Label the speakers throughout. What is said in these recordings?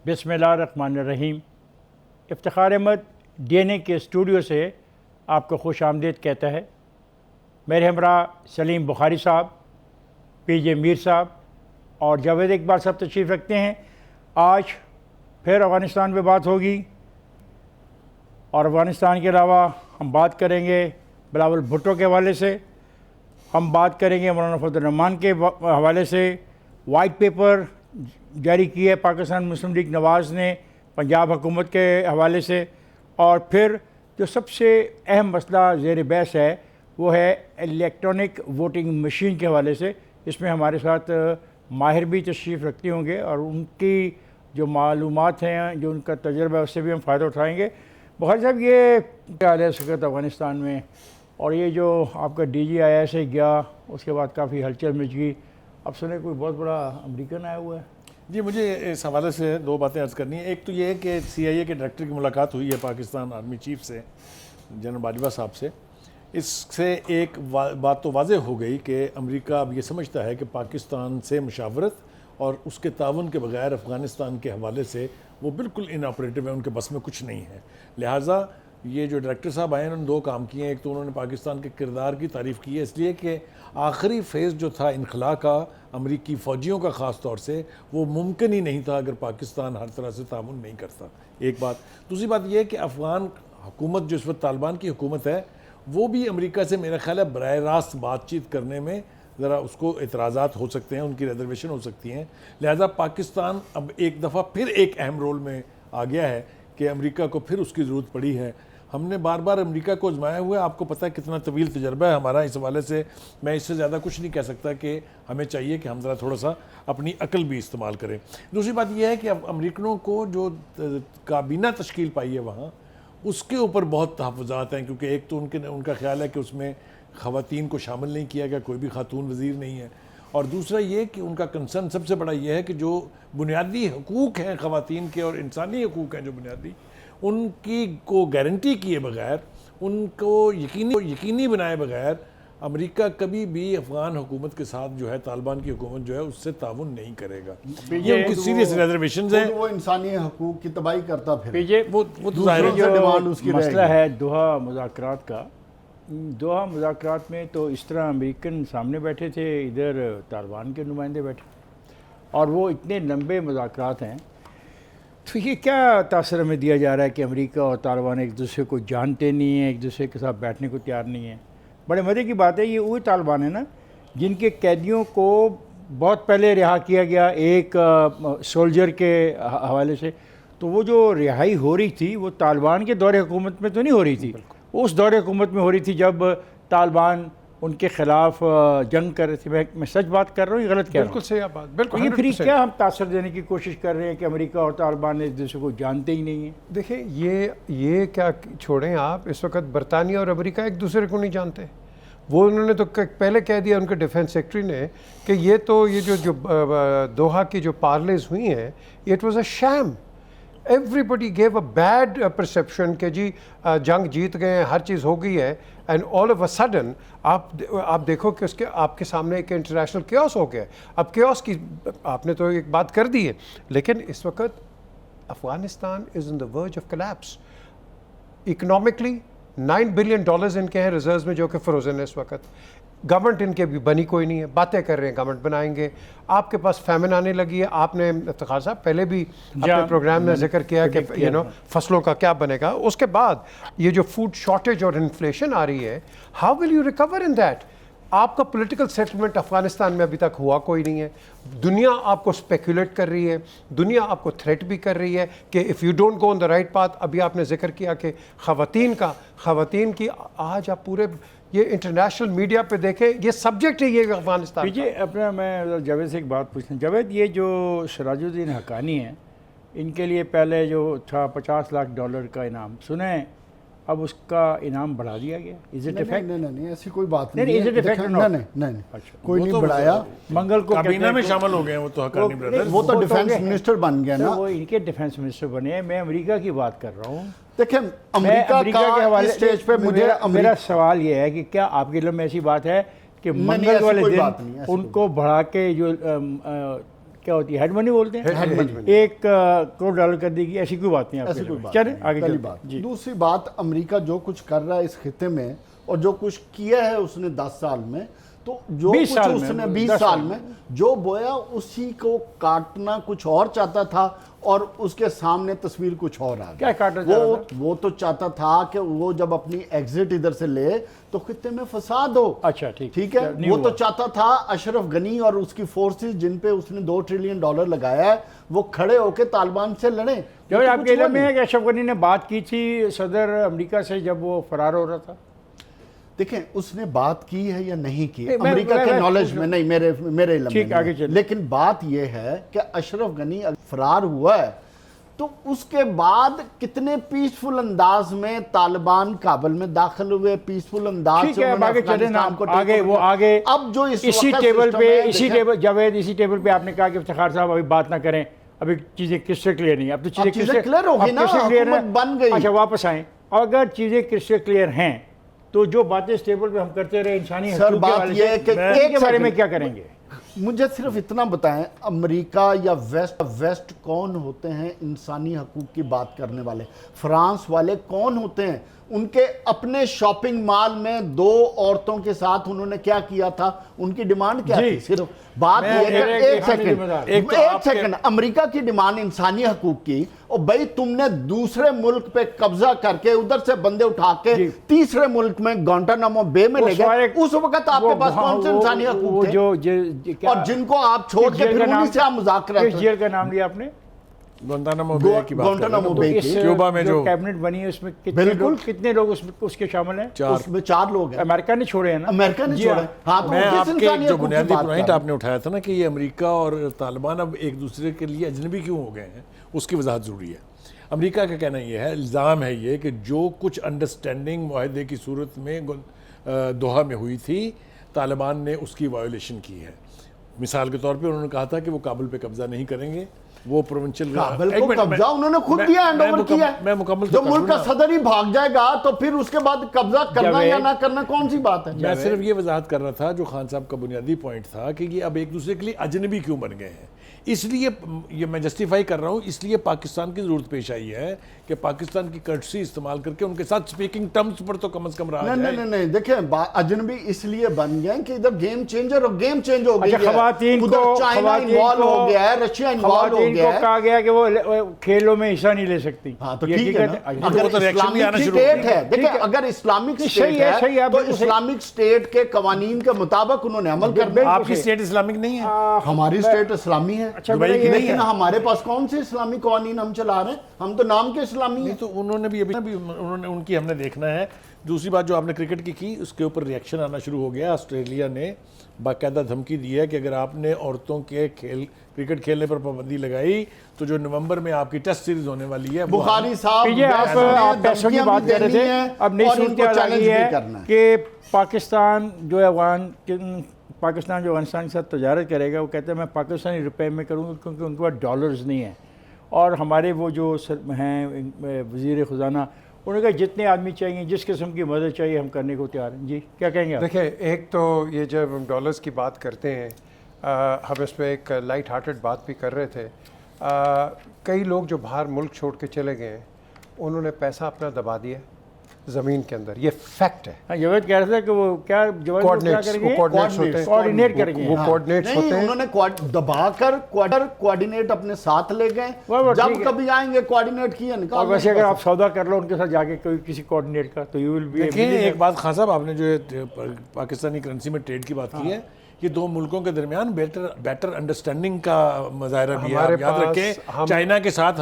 Speaker 1: बिस्मिल्लाहिर्रहमानिर्रहीम। इफ्तिखार अहमद DNA के studio से आपको खुश आमदीद कहता है। मेरे हमरा सलीम बुखारी साहब, PJ मीर साहब और जावेद इकबाल साहब तशरीफ़ रखते हैं। आज फिर अफ़गानिस्तान पे बात होगी और अफ़गानिस्तान के अलावा हम बात करेंगे बिलावल भुट्टो के हवाले से, हम बात करेंगे मौलाना फजल रहमान के हवाले से। वाइट पेपर जारी किया है पाकिस्तान मुस्लिम लीग नवाज़ ने पंजाब हुकूमत के हवाले से। और फिर जो सबसे अहम मसला ज़ेर बहस है वो है इलेक्ट्रॉनिक वोटिंग मशीन के हवाले से। इसमें हमारे साथ माहिर भी तशरीफ़ रखते होंगे और उनकी जो मालूमात हैं, जो उनका तजर्बा है, उससे भी हम फ़ायदा उठाएँगे। बुखारी साहब, ये क्या हाल है इस वक्त अफ़गानिस्तान में? और ये जो आपका DG आया से गया, उसके बाद काफ़ी हलचल मच गई। अब सुने कोई बहुत बड़ा अमेरिकन आया हुआ है।
Speaker 2: जी, मुझे इस हवाले से दो बातें अर्ज़ करनी है। एक तो ये है कि CIA के डायरेक्टर की मुलाकात हुई है पाकिस्तान आर्मी चीफ से, जनरल बाजवा साहब से। इससे एक बात तो वाज़ेह हो गई कि अमेरिका अब ये समझता है कि पाकिस्तान से मुशावरत और उसके ताउन के बगैर अफ़गानिस्तान के हवाले से वो बिल्कुल इनऑपरेटिव है, उनके बस में कुछ नहीं है। लिहाजा ये जो डायरेक्टर साहब आए उन्होंने दो काम किए हैं। एक तो उन्होंने पाकिस्तान के किरदार की तारीफ़ की है, इसलिए कि आखिरी फ़ेज़ जो था इनखला का अमरीकी फ़ौजियों का ख़ास तौर से, वो मुमकिन ही नहीं था अगर पाकिस्तान हर तरह से तामुन नहीं करता। एक बात। दूसरी बात यह है कि अफ़गान हुकूमत जो इस वक्त तालिबान की हुकूमत है, वो भी अमेरिका से मेरा ख्याल है बराह रास्त बातचीत करने में ज़रा उसको एतराज़ात हो सकते हैं, उनकी रिजर्वेशन हो सकती हैं। लिहाजा पाकिस्तान अब एक दफ़ा फिर एक अहम रोल में आ गया है कि अमेरिका को फिर उसकी ज़रूरत पड़ी है। हमने बार बार अमेरिका को आजमाया हुआ है, आपको पता है कितना तवील तजर्बा है हमारा इस हवाले से। मैं इससे ज़्यादा कुछ नहीं कह सकता कि हमें चाहिए कि हम ज़रा थोड़ा सा अपनी अकल भी इस्तेमाल करें। दूसरी बात यह है कि अब अमेरिकनों को जो काबीना तश्कील पाई है वहाँ, उसके ऊपर बहुत तहफ़्फ़ुज़ात हैं, क्योंकि एक तो उनका ख्याल है कि उसमें ख़वातीन को शामिल नहीं किया गया, कोई भी खातून वज़ीर नहीं है। और दूसरा ये कि उनका कंसर्न सबसे बड़ा ये है कि जो बुनियादी हकूक़ हैं ख़वातीन के और इंसानी हकूक़ हैं जो बुनियादी, उनकी को गारंटी किए बगैर, उनको यकीनी बनाए बगैर अमेरिका कभी भी अफ़गान हुकूमत के साथ जो है, तालिबान की हुकूमत जो है, उससे ताउन नहीं करेगा। ये उनकी सीरियस रिजर्वेशंस हैं।
Speaker 3: वो इंसानी हकूक़ की तबाही करता फिर
Speaker 1: वो मसला है दोहा मुज़ाकरात का। दोहा मुज़ाकरात में तो इस तरह अमेरिकन सामने बैठे थे, इधर तालिबान के नुमाइंदे बैठे, और वो इतने लंबे मुज़ाकरात हैं। तो ये क्या तासर हमें दिया जा रहा है कि अमेरिका और तालिबान एक दूसरे को जानते नहीं हैं, एक दूसरे के साथ बैठने को तैयार नहीं है। बड़े मज़े की बात है, ये वही तालिबान है ना जिनके कैदियों को बहुत पहले रिहा किया गया एक सोल्जर के हवाले से। तो वो जो रिहाई हो रही थी वो तालिबान के दौरे हुकूमत में तो नहीं हो रही थी, उस दौरे हुकूमत में हो रही थी जब तालिबान उनके खिलाफ जंग कर रहे थे। मैं सच बात कर रहा हूँ, ये गलत कह रहा हूँ?
Speaker 2: बिल्कुल सही बात, बिल्कुल।
Speaker 1: ये फिर क्या हम तासर देने की कोशिश कर रहे हैं कि अमेरिका और तालिबान एक दूसरे को जानते ही नहीं है?
Speaker 4: देखिए, ये क्या छोड़ें आप, इस वक्त बरतानिया और अमेरिका एक दूसरे को नहीं जानते। वो उन्होंने तो पहले कह दिया उनके डिफेंस सेक्रेटरी ने कि ये जो दोहा की जो पार्लेज हुई हैं, it was a sham. Everybody gave a bad perception कि जी जंग जीत गए हैं, हर चीज़ हो गई है, and all of a sudden आप देखो कि उसके आपके सामने एक इंटरनेशनल केओस हो गया। अब केओस की आपने तो एक बात कर दी है, लेकिन इस वक्त Afghanistan is in the verge of collapse. Economically $9 billion इनके हैं रिजर्व्स में, जो कि फ्रोजन है इस वक्त। गवर्नमेंट इनके भी बनी कोई नहीं है, बातें कर रहे हैं गवर्नमेंट बनाएंगे। आपके पास फैमिन आने लगी है। आपने इफ्तिखार साहब पहले भी अपने प्रोग्राम में जिक्र किया कि फसलों का क्या बनेगा। उसके बाद ये जो फूड शॉर्टेज और इन्फ्लेशन आ रही है, how will you recover in that? आपका पॉलिटिकल सेटलमेंट अफगानिस्तान में अभी तक हुआ कोई नहीं है। दुनिया आपको स्पेकुलेट कर रही है, दुनिया आपको थ्रेट भी कर रही है कि if you don't go on the right path. अभी आपने जिक्र किया कि ख़वातीन की आज आप पूरे ये इंटरनेशनल मीडिया पे देखें, ये सब्जेक्ट है ये अफगानिस्तान।
Speaker 1: पीछे अपना मैं जावेद से एक बात पूछना। जावेद, ये जो सिराजुद्दीन हक्कानी हैं, इनके लिए पहले जो था $50 लाख का इनाम, सुने अब उसका इनाम बढ़ा दिया गया। Is it effect?
Speaker 3: नहीं, ऐसी कोई बात नहीं।
Speaker 1: Is it effect?
Speaker 3: नहीं,
Speaker 1: अच्छा,
Speaker 3: कोई नहीं बढ़ाया।
Speaker 1: मंगल को
Speaker 2: काबीना में शामिल हो गए वो तो हक्कानी ब्रदर्स।
Speaker 3: वो तो डिफेंस मिनिस्टर बन गया ना।
Speaker 1: वो इनके डिफेंस मिनिस्टर बने हैं। मैं अमेरिका की बात कर रहा हूँ।
Speaker 3: देखिए, अमेरिका के हवाले स्टेज पे
Speaker 1: मेरा सवाल ये है कि क्या आपके लिए में ऐसी बात है कि मंगल वाले दिन उनको बढ़ा के जो क्या होती है, हेड मनी बोलते हैं,
Speaker 4: Head money।
Speaker 1: 1 करोड़ डॉलर कर देगी, ऐसी कोई बात नहीं।
Speaker 3: ऐसी कोई बात
Speaker 1: चलें
Speaker 3: नहीं।
Speaker 1: आगे
Speaker 3: पहली
Speaker 1: चलते हैं।
Speaker 3: बात।
Speaker 1: जी
Speaker 3: दूसरी बात, अमेरिका जो कुछ कर रहा है इस खिते में और जो कुछ किया है उसने 10 साल में, तो जो
Speaker 1: 20
Speaker 3: कुछ
Speaker 1: साल में,
Speaker 3: उसने
Speaker 1: 10
Speaker 3: 20
Speaker 1: साल
Speaker 3: साल में जो बोया उसी को काटना कुछ और चाहता था और उसके सामने तस्वीर कुछ और आ गई।
Speaker 1: क्या काटना चाह रहा था?
Speaker 3: वो तो चाहता था कि वो जब अपनी एग्जिट इधर से ले तो खिते में फसाद हो।
Speaker 1: अच्छा ठीक
Speaker 3: है,
Speaker 1: नहीं
Speaker 3: वो
Speaker 1: हुआ।
Speaker 3: तो चाहता था अशरफ गनी और उसकी फोर्सेस जिन पे उसने $2 ट्रिलियन लगाया है वो खड़े होकर तालिबान से लड़े।
Speaker 1: जब
Speaker 3: ये तो
Speaker 1: आपके
Speaker 3: कुछ हुआ
Speaker 1: इल्म में
Speaker 3: नहीं।
Speaker 1: है कि अशरफ गनी ने बात की थी सदर अमेरिका से जब वो फरार हो रहा था?
Speaker 3: देखें उसने बात की है या नहीं की,
Speaker 1: नहीं, मैं-
Speaker 3: अमेरिका
Speaker 1: मैं-
Speaker 3: के
Speaker 1: मैं
Speaker 3: नॉलेज
Speaker 1: पूछ
Speaker 3: में नहीं, मेरे इल्म में
Speaker 1: ठीक,
Speaker 3: नहीं
Speaker 1: आगे
Speaker 3: है।
Speaker 1: चलिए।
Speaker 3: लेकिन बात यह है कि अशरफ गनी अगर फरार हुआ है तो उसके बाद कितने पीसफुल अंदाज में तालिबान काबुल में दाखिल हुए, पीसफुल अंदाज
Speaker 1: ठीक
Speaker 3: से
Speaker 1: है, अब
Speaker 3: उन्होंने
Speaker 1: आगे चले ना,
Speaker 3: अफगानिस्तान को
Speaker 1: आगे
Speaker 3: टेक
Speaker 1: वो
Speaker 3: ओवर किया।
Speaker 1: आगे
Speaker 3: अब जो
Speaker 1: इसी
Speaker 3: वक्त
Speaker 1: टेबल
Speaker 3: सिस्टम
Speaker 1: पे,
Speaker 3: है,
Speaker 1: इसी
Speaker 3: देखें,
Speaker 1: टेबल जावेद, इसी टेबल पे आपने कहा कि इफ्तिखार साहब अभी बात ना करें, अभी चीजें क्रिस्टल क्लियर नहीं, अब तो
Speaker 3: अब चीजें clear हो गई
Speaker 1: अब
Speaker 3: ना,
Speaker 1: crystal clear है।
Speaker 3: हुकूमत बन गई।
Speaker 1: अच्छा वापस आए, अगर चीजें क्रिस्टल क्लियर हैं तो जो बातें इस टेबल पे हम करते रहे इंसानी
Speaker 3: सर,
Speaker 1: हकूक़ के
Speaker 3: बात
Speaker 1: हवाले
Speaker 3: यह है
Speaker 1: से,
Speaker 3: कि
Speaker 1: इनके
Speaker 3: एक
Speaker 1: बारे में
Speaker 3: सेकंड।
Speaker 1: क्या करेंगे?
Speaker 3: मुझे सिर्फ इतना बताएं, अमेरिका या वेस्ट कौन होते हैं इंसानी हकूक की बात करने वाले? फ्रांस वाले कौन होते हैं? उनके अपने शॉपिंग मॉल में 2 औरतों के साथ उन्होंने क्या किया था? उनकी डिमांड क्या
Speaker 1: जी।
Speaker 3: थी? सिर्फ बात
Speaker 2: मैं-
Speaker 3: यह है कि
Speaker 1: एक
Speaker 3: एक सेकंड,
Speaker 1: जिम्मेदार।
Speaker 2: एक तो
Speaker 3: एक
Speaker 2: आपके-
Speaker 3: सेकंड, अमेरिका की डिमांड इंसानी हकूक की, और भाई तुमने दूसरे मुल्क पे कब्जा करके उधर से बंदे उठा के
Speaker 1: जी।
Speaker 3: तीसरे मुल्क में गांटानामो बे में
Speaker 1: वो
Speaker 3: ले गए।
Speaker 1: सारे-
Speaker 3: उस वक्त आपके पास कौन से इंसानी हकूक
Speaker 1: वो
Speaker 3: थे?
Speaker 1: जो
Speaker 3: और जिनको आप छोड़
Speaker 1: किस
Speaker 3: के
Speaker 1: जेल
Speaker 3: फिर
Speaker 1: का नाम-
Speaker 3: उन्हीं से आप मजाक
Speaker 1: किस
Speaker 3: करते
Speaker 1: जेल का नाम लिया आपने?
Speaker 2: गुआंतानामो बे की बात कर रहे हैं
Speaker 3: गुआंतानामो
Speaker 2: ना,
Speaker 3: बे
Speaker 2: तो
Speaker 3: की।
Speaker 1: इस
Speaker 2: क्यूबा में जो
Speaker 1: कैबिनेट बनी है उसमें कितने
Speaker 3: बिल्कुल।
Speaker 1: लोग, कितने लोग उसमें उसके शामिल हैं?
Speaker 2: 4
Speaker 3: उसमें 4 लोग हैं।
Speaker 1: अमेरिका ने छोड़े हैं ना?
Speaker 3: अमेरिका ने
Speaker 1: जी
Speaker 3: छोड़ा
Speaker 1: हाँ।
Speaker 3: है। हाँ, तो
Speaker 2: मैं
Speaker 3: किस
Speaker 2: आपके
Speaker 3: इंसानी
Speaker 2: जो
Speaker 3: हकूक की
Speaker 2: बुनियादी
Speaker 3: बात
Speaker 2: पॉइंट
Speaker 3: कर रहे
Speaker 2: आपने उठाया था ना कि ये अमेरिका और तालिबान अब एक दूसरे के लिए अजनबी क्यों हो गए हैं, उसकी वजाहत ज़रूरी है। अमेरिका का कहना ये है, इल्ज़ाम है ये कि जो कुछ अंडरस्टैंडिंग मुआहदे की सूरत में दोहा में हुई थी, तालिबान ने उसकी वायोलेशन की है। मिसाल के तौर पे उन्होंने कहा था कि वो काबुल पे कब्जा नहीं करेंगे, वो प्रोविंशियल
Speaker 3: काबुल को कब्जा उन्होंने खुद किया, हैंड ओवर किया है।
Speaker 2: मैं मुकम्मल
Speaker 3: जो
Speaker 2: तो कर
Speaker 3: मुल्क का
Speaker 2: दूं ना।
Speaker 3: सदर ही भाग जाएगा तो फिर उसके बाद कब्जा करना
Speaker 1: जावेद,
Speaker 3: या ना करना कौन सी बात है?
Speaker 2: मैं सिर्फ ये वजाहत कर रहा था, जो खान साहब का बुनियादी पॉइंट था कि ये अब एक दूसरे के लिए अजनबी क्यों बन गए हैं। इसलिए ये मैं जस्टिफाई कर रहा हूँ, इसलिए पाकिस्तान की ज़रूरत पेश आई है कि पाकिस्तान की कर्टसी इस्तेमाल करके उनके साथ स्पीकिंग टर्म्स पर तो कम से कम रहा
Speaker 3: नहीं
Speaker 2: जाए।
Speaker 3: नहीं नहीं, देखें अजनबी इसलिए बन गए कि इधर गेम चेंजर और गेम चेंज हो गई
Speaker 1: अच्छा,
Speaker 3: है।
Speaker 1: खवातीन को
Speaker 3: उधर चाइना इन्वॉल्व हो गया है, रशिया इन्वॉल्व हो
Speaker 1: खवातीन
Speaker 3: गया
Speaker 1: को
Speaker 3: है।
Speaker 1: कहा गया कि वो खेलों में हिस्सा नहीं ले सकती।
Speaker 3: हाँ तो
Speaker 1: ये
Speaker 3: ठीक है
Speaker 1: हकीकत
Speaker 3: ना।
Speaker 1: है।
Speaker 3: अगर
Speaker 2: वो तो रिएक्शन भी आना
Speaker 3: इस्लामिक
Speaker 2: शुरू हो
Speaker 3: स्टेट
Speaker 2: गया।
Speaker 3: है, देखिए
Speaker 1: ठीक है।
Speaker 3: अगर इस्लामिक
Speaker 1: सही
Speaker 3: स्टेट
Speaker 1: है, सही है,
Speaker 3: है
Speaker 1: आप
Speaker 3: तो
Speaker 1: बिल्कुल सही।
Speaker 3: इस्लामिक स्टेट के कवानीन के मुताबिक उन्होंने अमल करना है।
Speaker 2: आपकी स्टेट इस्लामिक नहीं है।
Speaker 3: हमारी स्टेट इस्लामी है।
Speaker 1: अच्छा,
Speaker 2: दुबई
Speaker 1: मेरा
Speaker 2: की
Speaker 1: ये
Speaker 2: नहीं
Speaker 3: लेकिन
Speaker 2: है।
Speaker 3: हमारे पास कौन से इस्लामी कवानीन हम चला रहे हैं? हम तो नाम के इस्लामी
Speaker 2: नहीं
Speaker 3: हैं।
Speaker 2: तो उन्होंने भी अभी उन्होंने उनकी हमने देखना है। दूसरी बात जो आपने क्रिकेट की उसके ऊपर रिएक्शन आना शुरू हो गया। ऑस्ट्रेलिया ने बाकायदा धमकी दी है कि अगर आपने औरतों के क्रिकेट खेलने पर पाबंदी लगाई तो जो नवंबर में आपकी टेस्ट सीरीज होने वाली है वो
Speaker 3: बुखारी साहब
Speaker 1: पीछे आप पैसों की बात कर रहे थे, अब नई सूरत आ गई है कि पाकिस्तान जो पाकिस्तान जो अफगानिस्तान के साथ तजारत करेगा, वो कहते हैं मैं पाकिस्तानी रुपए में करूँगा क्योंकि उनके पास डॉलर्स नहीं है। और हमारे वो जो हैं वज़ीर ख़जाना, उन्होंने कहा जितने आदमी चाहिए, जिस किस्म की मदद चाहिए हम करने को तैयार हैं। जी क्या कहेंगे आप?
Speaker 4: देखिए, एक तो ये जब हम डॉलर्स की बात करते हैं, हम इस पर एक लाइट हार्टेड बात भी कर रहे थे। कई लोग जो बाहर मुल्क छोड़ के चले गए हैं, उन्होंने पैसा अपना दबा दिया ज़मीन के अंदर, ये फैक्ट है।
Speaker 1: हाँ, जावेद कह रहे थे कि वो क्या जवाब
Speaker 4: कोऑर्डिनेट्स होते हैं,
Speaker 1: कोऑर्डिनेट करेंगे।
Speaker 4: वो कोऑर्डिनेट्स होते हैं।
Speaker 3: उन्होंने दबाकर कोऑर्डिनेट अपने साथ ले गए।
Speaker 1: ठीक
Speaker 3: जब
Speaker 1: है।
Speaker 3: कभी आएंगे कोऑर्डिनेट किए
Speaker 1: और
Speaker 3: निकाल।
Speaker 1: वैसे अगर आप सौदा कर लो उनके साथ जाके कोई किसी कोऑर्डिनेट का, तो यू विल बी
Speaker 2: देखिए एक बात खान साहब, आपने जो पाकिस्तानी करेंसी में ट्रेड की बात की है, ये दो मुल्कों के दरमियान बेटर अंडरस्टैंडिंग का मुजाहरा भी है।
Speaker 4: हमारे
Speaker 2: आप याद
Speaker 4: पास
Speaker 2: रखें चाइना के साथ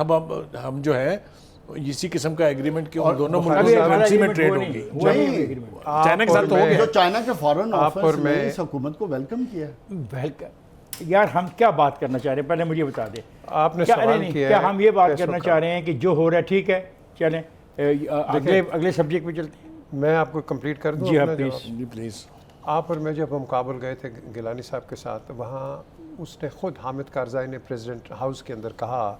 Speaker 2: हम जो है इसी किस्म का एग्रीमेंट कि उन दोनों मुल्कों
Speaker 1: अभी
Speaker 2: की
Speaker 1: हमारा
Speaker 2: करेंसी में
Speaker 1: agreement
Speaker 2: ट्रेड
Speaker 1: हुआ
Speaker 2: होगी।
Speaker 1: नहीं, हुआ नहीं agreement।
Speaker 2: चाइना के साथ तो हो
Speaker 4: मैं-
Speaker 3: जो
Speaker 2: गया।
Speaker 3: चाइना के फॉरेन
Speaker 4: आप और
Speaker 3: ऑफिस ने
Speaker 4: मैं-
Speaker 3: इस हुकूमत को वेलकम किया।
Speaker 1: वेलकम। यार हम क्या बात करना चाह रहे हैं, पहले मुझे बता दें।
Speaker 4: आपने
Speaker 1: क्या
Speaker 4: सवाल
Speaker 1: नहीं,
Speaker 4: किया
Speaker 1: क्या
Speaker 4: है
Speaker 1: हम ये बात
Speaker 4: पैसों
Speaker 1: करना
Speaker 4: का।
Speaker 1: चाह रहे हैं कि जो हो रहा है ठीक है, चलें अगले सब्जेक्ट पे चलते हैं।
Speaker 4: मैं आपको कंप्लीट कर दूं
Speaker 1: जी हाँ,
Speaker 4: अपना
Speaker 1: प्लीज़।
Speaker 4: जवाब?
Speaker 2: जी प्लीज़।
Speaker 4: आप और मैं जब हम काबुल गए थे गिलानी साहब के साथ, वहाँ उसने खुद हामिद कारज़ाई ने प्रेसिडेंट हाउस के अंदर कहा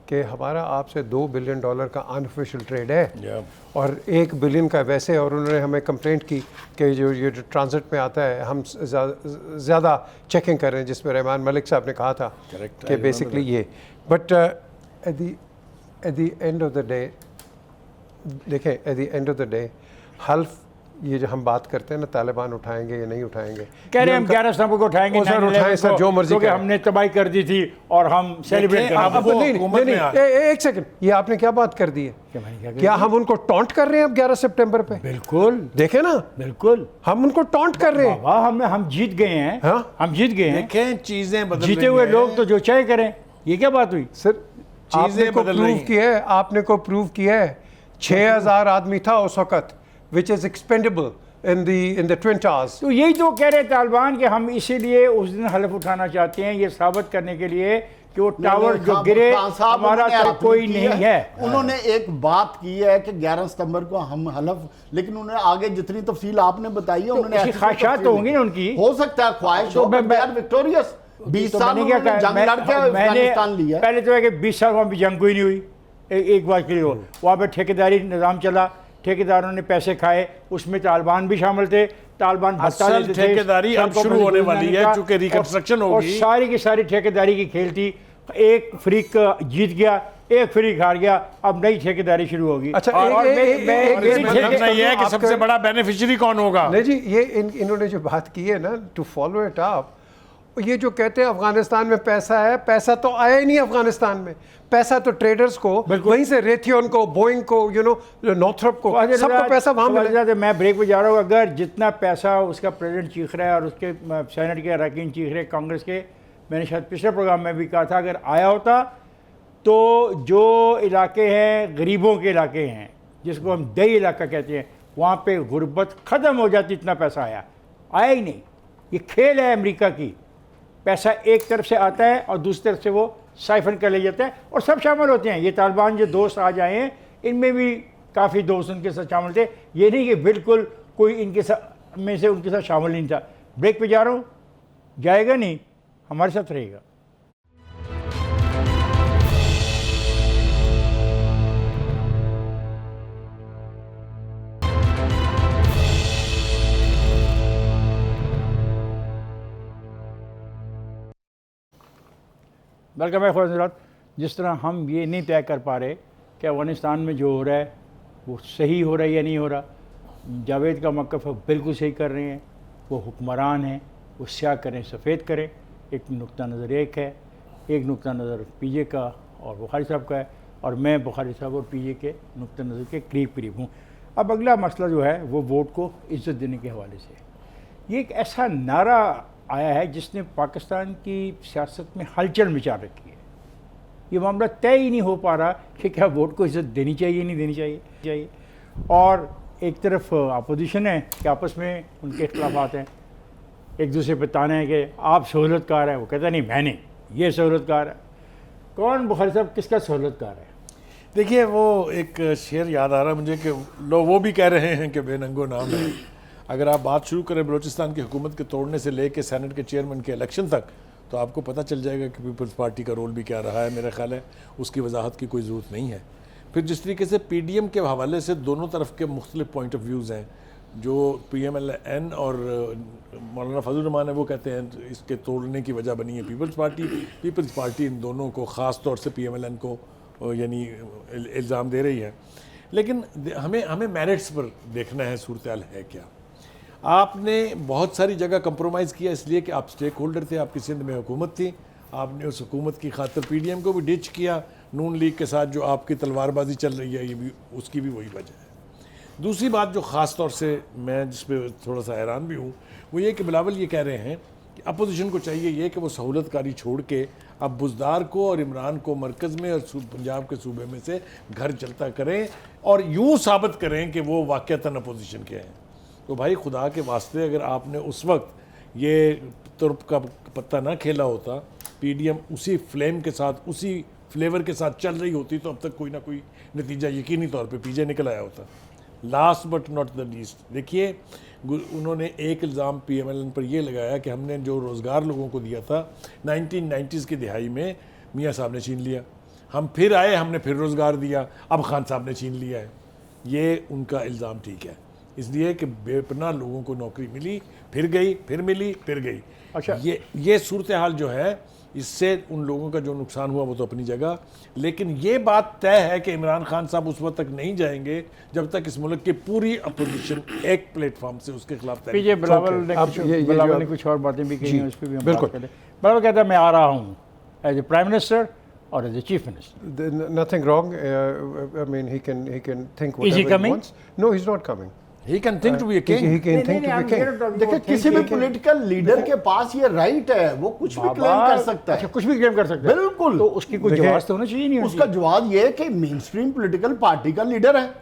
Speaker 4: कि हमारा आपसे $2 बिलियन का अनऑफिशियल ट्रेड है और $1 बिलियन का वैसे, और उन्होंने हमें कंप्लेंट की कि जो ये ट्रांजिट में आता है हम ज़्यादा चेकिंग कर रहे हैं, जिसमें रहमान मलिक साहब ने कहा था कि बेसिकली ये, but at the end of the day देखें, at the end of the day हल्फ ये जो हम बात करते हैं ना, तालिबान उठाएंगे या नहीं उठाएंगे,
Speaker 1: कह रहे हैं हम 11 सितंबर को उठाएंगे,
Speaker 4: सर उठाएं सर, जो मर्जी
Speaker 1: क्योंकि हमने तबाही कर दी थी और हम सेलिब्रेट
Speaker 4: नहीं, एक सेकंड, ये आपने क्या बात कर दी है? क्या हम उनको टॉन्ट कर रहे हैं अब 11 सितंबर पे?
Speaker 1: बिल्कुल,
Speaker 4: देखे ना,
Speaker 1: बिल्कुल
Speaker 4: हम उनको टॉन्ट कर रहे हैं।
Speaker 1: वाह, हम जीत गए हैं।
Speaker 4: हाँ?
Speaker 1: हम जीत गए हैं।
Speaker 2: देखें चीजें बदल
Speaker 1: जीते हुए लोग तो जो चाहे करें, ये क्या बात हुई?
Speaker 4: सर आपने को प्रूव किया है, आपने को प्रूव किया है 6000 आदमी था उस वक्त, which is expendable in the Twin Towers।
Speaker 1: तो यही तो कह रहे तालिबान कि हम इसीलिए उस दिन हलफ उठाना चाहते हैं, ये साबित करने के लिए कि वो टावर जो गिरे हमारा तो कोई नहीं है।
Speaker 3: उन्होंने एक बात की है कि 11 सितंबर को हम हलफ, लेकिन उन्होंने आगे जितनी तफसील आपने बताई है, उन्होंने
Speaker 1: ख्वाहिशात तो होंगी ना उनकी,
Speaker 3: हो सकता है ख्वाहिश हो, विक्टोरियस 20 साल उन्होंने जंग लड़के अफगानिस्तान लिया।
Speaker 1: पहले तो है कि 20 साल वहाँ भी जंग कोई नहीं हुई, एक बात के लिए हो, वहाँ पे ठेकेदारी निज़ाम चला, ठेकेदारों ने पैसे खाए, उसमें तालिबान भी शामिल थे, तालिबान भत्ता देते थे।
Speaker 2: ठेकेदारी अब शुरू होने वाली है क्योंकि रिकंस्ट्रक्शन होगी,
Speaker 1: और सारी की सारी ठेकेदारी की खेल थी, एक फ्रीक जीत गया, एक फ्रीक हार गया, अब नई ठेकेदारी शुरू होगी।
Speaker 4: अच्छा,
Speaker 2: और ये है कि सबसे बड़ा बेनिफिशियरी कौन होगा?
Speaker 4: नहीं जी, ये इन्होंने जो बात की है ना, टू फॉलो इट अप, ये जो कहते हैं अफगानिस्तान में पैसा है, पैसा तो आया ही नहीं अफगानिस्तान में, पैसा तो ट्रेडर्स को वहीं से, रेथियन को, बोइंग को, नॉर्थरॉप को, सबको पैसा वहां मिला।
Speaker 1: मैं ब्रेक पे जा रहा हूँ, अगर जितना पैसा उसका प्रेसिडेंट चीख रहा है और उसके सेनेट के अरकान चीख रहे कांग्रेस के, मैंने शायद पिछले प्रोग्राम में भी कहा था, अगर आया होता तो जो इलाके हैं गरीबों के इलाके हैं, जिसको हम दही इलाका कहते हैं, वहाँ पे गुर्बत ख़त्म हो जाती, इतना पैसा आया ही नहीं। ये खेल है अमेरिका की, पैसा एक तरफ से आता है और दूसरी तरफ से वो साइफन कर ले जाता है और सब शामिल होते हैं। ये तालिबान जो दोस्त आज आए हैं, इनमें भी काफ़ी दोस्त उनके साथ शामिल थे, ये नहीं कि बिल्कुल कोई इनके साथ में से उनके साथ शामिल नहीं था। ब्रेक पे जा रहा हूँ, जाएगा नहीं, हमारे साथ रहेगा। बल्कि मैं खुद जिस तरह हम ये नहीं तय कर पा रहे कि अफ़गानिस्तान में जो हो रहा है वो सही हो रहा है या नहीं हो रहा, जावेद का मौक़िफ़ बिल्कुल सही कर रहे हैं, वो हुक्मरान हैं, वो स्याह करें सफ़ेद करें। एक नुक्ता नज़र एक है, एक नुक्ता नज़र पीजे का और बुखारी साहब का है, और मैं बुखारी साहब और पीजे के नुक्ता नज़र के करीब हूँ। अब अगला मसला जो है वो वोट को इज़्ज़त देने के हवाले से, ये एक ऐसा नारा आया है जिसने पाकिस्तान की सियासत में हलचल मचा रखी है। ये मामला तय ही नहीं हो पा रहा कि क्या वोट को इज़्ज़त देनी चाहिए नहीं देनी चाहिए। और एक तरफ अपोजिशन है कि आपस में उनके इख्तिलाफ़ात हैं, एक दूसरे पर ताने हैं कि आप सहूलतकार हैं, वो कहता नहीं मैंने ये सहूलतकार है। कौन बुखारी साहब किसका सहूलतकार है?
Speaker 2: देखिए, वो एक शेर याद आ रहा है मुझे कि लोग वो भी कह रहे हैं कि बेनंगो नाम है। अगर आप बात शुरू करें बलूचिस्तान की हुकूमत के तोड़ने से लेकर सेनेट के चेयरमैन के इलेक्शन तक, तो आपको पता चल जाएगा कि पीपल्स पार्टी का रोल भी क्या रहा है। मेरा ख्याल है उसकी वजाहत की कोई ज़रूरत नहीं है। फिर जिस तरीके से PDM के हवाले से दोनों तरफ के मुख्तलिफ पॉइंट ऑफ व्यूज़ हैं, जो PMLN और मौलाना फजल रहमान है वो कहते हैं इसके तोड़ने की वजह बनी है पीपल्स पार्टी इन दोनों को, ख़ास तौर से PMLN को यानी इल्ज़ाम दे रही है। लेकिन हमें मेरिट्स पर देखना है सूरत हाल है क्या। आपने बहुत सारी जगह कंप्रोमाइज़ किया इसलिए कि आप स्टेक होल्डर थे, आपकी सिंध में हुकूमत थी, आपने उस हुकूमत की खातिर PDM को भी डिच किया, नून लीग के साथ जो आपकी तलवारबाजी चल रही है ये भी उसकी भी वही वजह है। दूसरी बात जो ख़ास तौर से मैं जिस पे थोड़ा सा हैरान भी हूँ वो ये कि बिलावल ये कह रहे हैं कि अपोजिशन को चाहिए ये कि वो सहूलतकारी छोड़ के अब बुज़दार को और इमरान को मरकज़ में और पंजाब के सूबे में से घर चलता करें और यूँ साबित करें कि वो वाक़तन अपोजिशन के हैं। तो भाई खुदा के वास्ते अगर आपने उस वक्त ये तुर्प का पत्ता ना खेला होता, PDM उसी फ्लेम के साथ उसी फ्लेवर के साथ चल रही होती, तो अब तक कोई ना कोई नतीजा यकीनी तौर पे PJ निकल आया होता। Last but not the least, देखिए उन्होंने एक इल्ज़ाम PMLN पर यह लगाया कि हमने जो रोज़गार लोगों को दिया था 1990s की दिहाई में मियाँ साहब ने छीन लिया, हम फिर आए, हमने फिर रोज़गार दिया, अब खान साहब ने छीन लिया है। ये उनका इल्ज़ाम ठीक है, इसलिए कि बेपनाह लोगों को नौकरी मिली, फिर गई, फिर मिली, फिर गई।
Speaker 1: अच्छा,
Speaker 2: ये सूरत हाल जो है, इससे उन लोगों का जो नुकसान हुआ वो तो अपनी जगह, लेकिन ये बात तय है कि इमरान खान साहब उस वक्त तक नहीं जाएंगे जब तक इस मुल्क की पूरी अपोजिशन एक प्लेटफॉर्म से उसके खिलाफ
Speaker 1: पीजे बिलावल ने
Speaker 4: अब
Speaker 1: बिलावल ने कुछ और बातें भी कही हैं, उस पर भी हम
Speaker 4: बिल्कुल।
Speaker 1: बात करें। बिलावल कहता है मैं आ रहा हूँ एज ए प्राइम मिनिस्टर और as a chief minister.
Speaker 4: Nothing wrong. I mean, he can think
Speaker 1: Is he
Speaker 4: whatever
Speaker 1: coming?
Speaker 4: wants. No, he's not coming.
Speaker 2: He can think to be a
Speaker 4: He
Speaker 2: king.
Speaker 4: can think to be king.
Speaker 3: देखिए किसी भी political leader के पास ये right है, वो कुछ भी claim कर सकता
Speaker 1: अच्छा,
Speaker 3: है।
Speaker 1: कुछ भी क्लेम कर सकता है,
Speaker 3: बिल्कुल।
Speaker 1: तो उसकी कुछ
Speaker 4: देखिए,
Speaker 1: जवाब तो होना चाहिए नहीं होना
Speaker 3: उसका
Speaker 1: चाहिए।
Speaker 3: जवाब ये है कि मेन स्ट्रीम पॉलिटिकल पार्टी का लीडर है,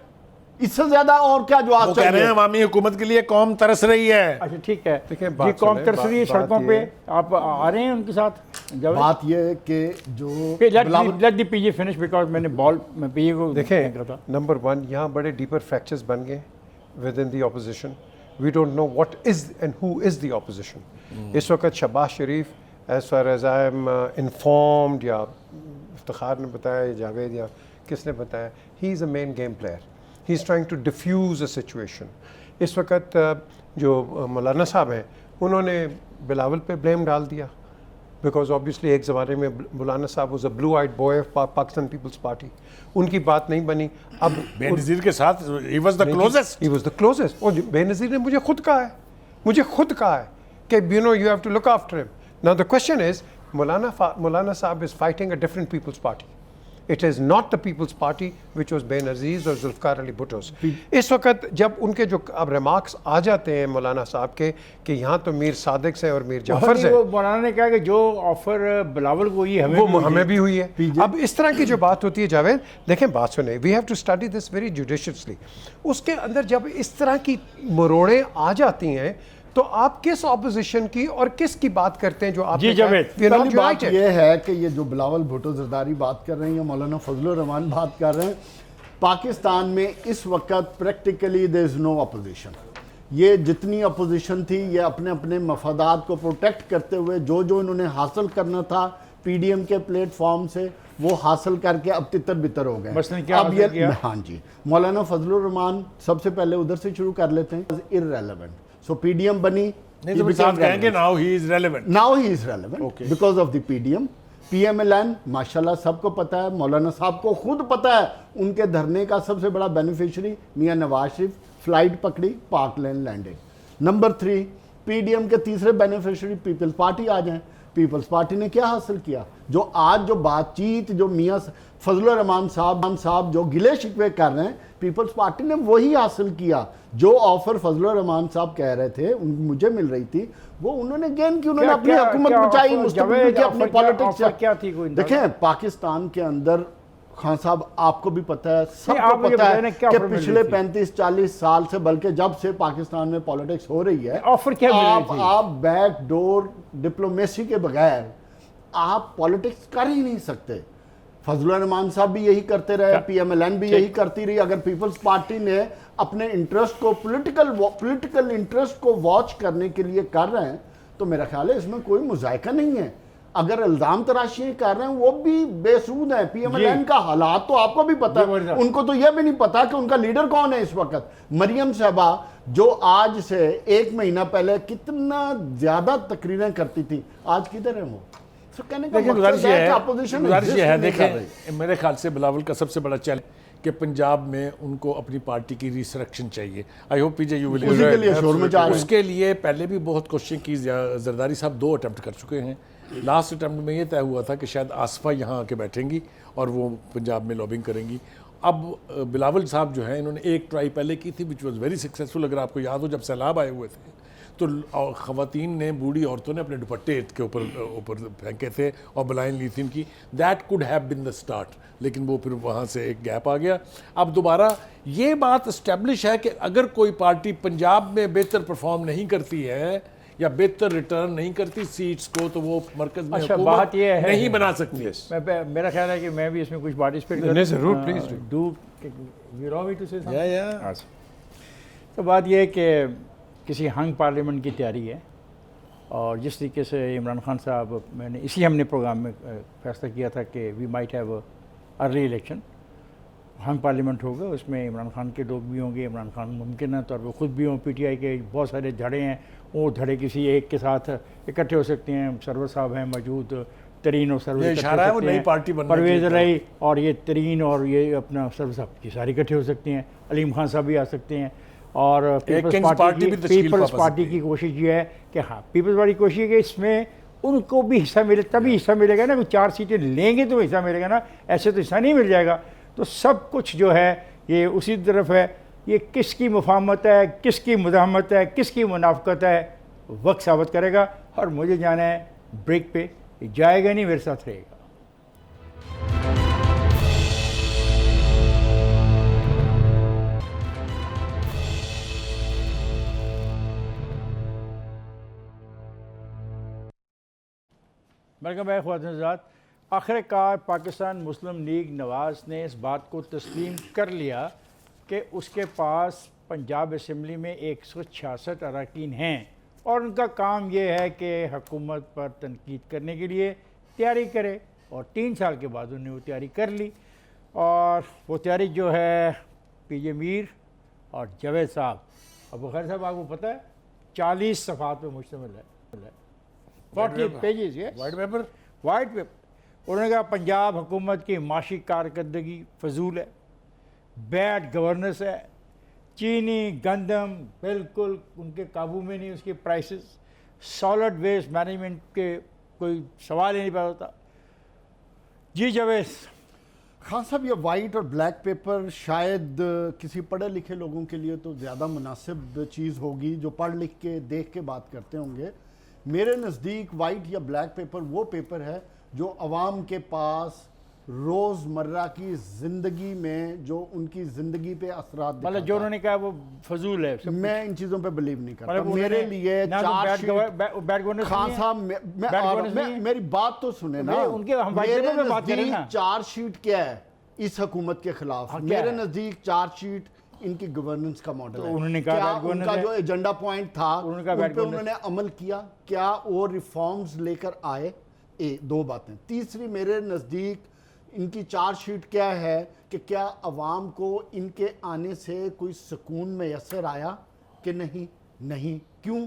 Speaker 3: इससे ज्यादा और क्या
Speaker 2: वो
Speaker 3: जवाब
Speaker 2: कह रहे हैं
Speaker 3: चाहिए?
Speaker 2: अवामी हुकूमत के लिए कौम तरस रही है।
Speaker 1: अच्छा ठीक है,
Speaker 4: देखिए,
Speaker 1: जी
Speaker 4: बात
Speaker 1: कौम
Speaker 4: सुने,
Speaker 1: तरस रही है
Speaker 4: बात
Speaker 1: सड़कों पे,
Speaker 4: ये-
Speaker 1: आप आ रहे हैं उनके साथ?
Speaker 3: बात ये है कि जो Bilawal-
Speaker 1: let the PJ finish because मैं पीजे को
Speaker 4: देखें,
Speaker 1: फेंक रहा था।
Speaker 4: नंबर 1 यहाँ बड़े डीपर फ्रैक्चर्स बन गए within the opposition. We don't know what is and who is the opposition. इस वक्त Shahbaz Sharif as far as I am informed, या इफ्तिखार ने बताया या जावेद या किसने बताया, he is a main game player, he is trying to defuse a situation. इस वक्त जो मौलाना साहब हैं उन्होंने बिलावल पे ब्लेम डाल दिया, बिकॉज ऑब्वियसली एक ज़माने में मौलाना साहब was a blue eyed boy of Pakistan Peoples Party, उनकी बात नहीं बनी। अब
Speaker 2: बेनज़ीर के साथ ही was the closest.
Speaker 4: He was the closest. और बेनज़ीर ने मुझे खुद कहा है कि you have to look after him. Now the question is, मौलाना साहब is fighting a different Peoples Party. It is not the Peoples Party which was Benazir और जुल्फ़िकार अली भुट्टोस। इस वक्त जब उनके जो अब रिमार्क्स आ जाते हैं मौलाना साहब के कि यहाँ तो मीर सादिक से और मीर जाफर से,
Speaker 1: वो मौलाना ने कहा कि जो ऑफर बिलावल को हुई
Speaker 4: वो हमें भी हुई है। अब इस तरह की जो बात होती है जावेद, देखें बात सुने, we have to study this very judiciously. उसके अंदर जब इस तरह की मरोड़ें आ जाती हैं तो आप किस ऑपोजिशन की और किस की बात करते हैं? जो आप
Speaker 1: जी जावेद,
Speaker 3: पहली बात ये है कि ये जो बिलावल भुट्टो जरदारी बात कर रहे हैं या मौलाना फजलुर रहमान बात कर रहे हैं, पाकिस्तान में इस वक्त practically there is no opposition. ये जितनी अपोजिशन थी ये अपने अपने मफादात को प्रोटेक्ट करते हुए जो इन्होंने हासिल करना था PDM के प्लेटफॉर्म से वो हासिल करके अब तितर बितर हो गए।
Speaker 1: मसलन क्या
Speaker 3: अब ये
Speaker 1: हासिल किया?
Speaker 3: हाँ जी, मौलाना फजलुर रहमान, सबसे पहले उधर से शुरू कर लेते हैं। इररेलेवेंट, सो PDM बनी,
Speaker 2: नहीं तो साहब कहेंगे now he is relevant.
Speaker 3: Now he is relevant because of the PDM। PMLN माशाल्लाह सबको पता है, मौलाना साहब को खुद पता है, उनके धरने का सबसे बड़ा बेनिफिशियरी मियां नवाज शरीफ, फ्लाइट पकड़ी, पार्क लेन लैंडेड। नंबर 3 PDM के तीसरे बेनिफिशियरी पीपल्स पार्टी आ जाएं। पीपल्स पार्टी ने क्या हासिल किया? जो आज जो बातचीत जो मियां फजलुर रहमान साहब जो गिले शिकवे कर रहे हैं, पीपल्स पार्टी ने वही हासिल किया। जो ऑफर फजलुर रहमान साहब कह रहे थे मुझे मिल रही थी, वो उन्होंने गेन की, उन्होंने अपनी हुकूमत बचाई, मुस्तकबिल की अपनी पॉलिटिक्स।
Speaker 1: क्या थी कोई?
Speaker 3: देखें पाकिस्तान के अंदर खान साहब आपको भी पता है,
Speaker 1: आप
Speaker 3: सबको
Speaker 1: मुझे
Speaker 3: पता
Speaker 1: बताएं ना,
Speaker 3: है
Speaker 1: क्या
Speaker 3: कि
Speaker 1: ऑफर मिल
Speaker 3: पिछले
Speaker 1: रही थी?
Speaker 3: 35-40 साल से, बल्कि जब से पाकिस्तान में पॉलिटिक्स हो रही है,
Speaker 1: ऑफर क्या मिल रही थी?
Speaker 3: आप बैक डोर डिप्लोमेसी के बगैर आप पॉलिटिक्स कर ही नहीं सकते। फजलुर रहमान साहब भी यही करते रहे, PMLN भी यही करती रही। अगर पीपल्स पार्टी ने अपने इंटरेस्ट को पॉलिटिकल इंटरेस्ट को वॉच करने के लिए कर रहे हैं तो मेरा ख्याल है इसमें कोई मुजायका नहीं है। अगर इल्जाम तराशी कर रहे हैं वो भी बेसूद है। PMLN का हालात तो आपको भी पता है, उनको तो यह भी नहीं पता कि उनका लीडर कौन है इस वक्त। मरियम साहबा जो आज से 1 महीना पहले कितना ज्यादा तकरीरें करती थी, आज किधर है वो? तो कहने का
Speaker 2: देखिए
Speaker 3: मकसद
Speaker 2: गुजारिश
Speaker 3: है
Speaker 2: ये
Speaker 3: कि
Speaker 2: है,
Speaker 3: opposition
Speaker 2: गुजारिश ये
Speaker 3: exist
Speaker 2: है,
Speaker 3: नहीं कर रही।
Speaker 2: देखें मेरे ख्याल से बिलावल का सबसे बड़ा चैलेंज कि पंजाब में उनको अपनी पार्टी की रिसरेक्शन चाहिए। I hope PJ you will
Speaker 3: उसी के लिए शोर मचा रहे हैं।
Speaker 2: उसके लिए पहले भी बहुत कोशिशें की, जरदारी साहब 2 अटैम्प्ट कर चुके हैं। लास्ट अटैम्प्ट में ये तय हुआ था कि शायद आसफा यहाँ आके बैठेंगी और वो पंजाब में लॉबिंग करेंगी। अब बिलावल साहब जो हैं इन्होंने एक ट्राई पहले की थी विच वॉज वेरी सक्सेसफुल। अगर आपको याद हो जब सैलाब आए हुए थे तो ख़वातीन ने, बूढ़ी औरतों ने अपने दुपट्टे के ऊपर फेंके थे और बलाइन ली थी इनकी। That could have been the start, लेकिन वो फिर वहाँ से एक गैप आ गया। अब दोबारा ये बात इस्टेब्लिश है कि अगर कोई पार्टी पंजाब में बेहतर परफॉर्म नहीं करती है या बेहतर रिटर्न नहीं करती सीट्स को, तो वो मरकज़ में
Speaker 1: अच्छा,
Speaker 2: हुकूमत
Speaker 1: बात ये है
Speaker 2: नहीं बना सकती।
Speaker 1: मेरा ख्याल है कि मैं भी इसमें कुछ पार्टिसिपेट
Speaker 4: नहीं, ज़रूर, please do.
Speaker 1: Do you allow me to say
Speaker 2: या
Speaker 1: तो बात यह है कि किसी हंग पार्लियामेंट की तैयारी है, और जिस तरीके से इमरान खान साहब, मैंने इसी हमने प्रोग्राम में फैसला किया था कि we might have early election, hung parliament होगा, उसमें इमरान खान के लोग भी होंगे, इमरान खान मुमकिन है तौर पर ख़ुद भी हों, पीटीआई के बहुत सारे धड़े हैं, वो धड़े किसी एक के साथ इकट्ठे हो सकते हैं। सरवर साहब हैं मौजूद, तरीन और सरवर
Speaker 2: ये इशारा है वो नई पार्टी बनने
Speaker 1: परवेज़
Speaker 2: की।
Speaker 1: रही और ये तरीन और ये अपना सरवर साहब की सारी इकट्ठे हो सकते हैं, अलीम खान साहब भी आ सकते हैं। और
Speaker 2: किंग्स पार्टी भी तश्कील
Speaker 1: पीपल्स
Speaker 2: पा
Speaker 1: पार्टी
Speaker 2: सकती
Speaker 1: की कोशिश ये है कि हाँ, पीपल्स पार्टी की कोशिश है कि इसमें उनको भी हिस्सा मिले, तभी हिस्सा मिलेगा ना। कोई 4 सीटें लेंगे तो हिस्सा मिलेगा ना, ऐसे तो हिस्सा नहीं मिल जाएगा। तो सब कुछ जो है ये उसी तरफ है। ये किसकी मुफाहमत है, किसकी मुदाहमत है, किसकी मुनाफकत है, वक्त साबित करेगा। और मुझे जाना है ब्रेक पे, जाएगा नहीं, मेरे साथ रहेगा। वेलकम बैक ख्वातीन। आखिरकार पाकिस्तान मुस्लिम लीग नवाज़ ने इस बात को तस्लीम कर लिया कि उसके पास पंजाब असम्बली में 166 अरकान हैं और उनका काम ये है कि हुकूमत पर तनकीद करने के लिए तैयारी करे। और 3 साल के बाद उन्होंने वो तैयारी कर ली, और वो तैयारी जो है पीजे मीर और जावेद साहब, अबू खैर साहब आपको पता है 40 सफ़ात पर मुश्तमिल है, 40 पेजेस। White paper. उन्होंने कहा पंजाब हुकूमत की माशी कारकर्दगी फजूल है, बैड गवर्नेंस है, चीनी गंदम बिल्कुल उनके काबू में नहीं, उसकी प्राइसेस, सॉलिड वेस्ट मैनेजमेंट के कोई सवाल ही नहीं पैदा होता। जी जावेद
Speaker 3: खान साहब, ये वाइट और ब्लैक पेपर शायद किसी पढ़े लिखे लोगों के लिए तो ज़्यादा मुनासिब चीज़ होगी, जो पढ़ लिख के देख के बात करते होंगे। मेरे नज़दीक वाइट या ब्लैक पेपर वो पेपर है जो अवाम के पास रोज़मर्रा की ज़िंदगी में जो उनकी ज़िंदगी पे असरात
Speaker 1: मतलब जो
Speaker 3: दिखाता है।
Speaker 1: उन्होंने कहा वो फजूल है।
Speaker 3: मैं इन चीज़ों पे बिलीव नहीं करता।
Speaker 1: मतलब
Speaker 3: मेरे लिए
Speaker 1: ना तो बैड गवर्नेंस
Speaker 3: खान साहब मेरी बात तो सुने ना।
Speaker 1: उनके हम वाइट
Speaker 3: मेरे
Speaker 1: पेपर में बात करें ना।
Speaker 3: नज़दीक चार्जशीट क्या है इस हुकूमत के खिलाफ?
Speaker 1: हाँ, क्या
Speaker 3: मेरे
Speaker 1: है?
Speaker 3: नज़दीक चार्जशीट इनकी गवर्नेंस का मॉडल
Speaker 1: तो
Speaker 3: है।
Speaker 1: उन्होंने कहा
Speaker 3: क्या
Speaker 1: bad governance
Speaker 3: उनका
Speaker 1: है?
Speaker 3: जो एजेंडा पॉइंट था
Speaker 1: उन्होंने कहा
Speaker 3: उन
Speaker 1: bad
Speaker 3: पे
Speaker 1: governance।
Speaker 3: उन्होंने अमल किया? क्या वो रिफॉर्म्स लेकर आए? 2 बातें। तीसरी, मेरे नज़दीक इनकी चार्जशीट क्या है कि क्या अवाम को इनके आने से कोई सुकून मैसर आया कि नहीं। क्यों?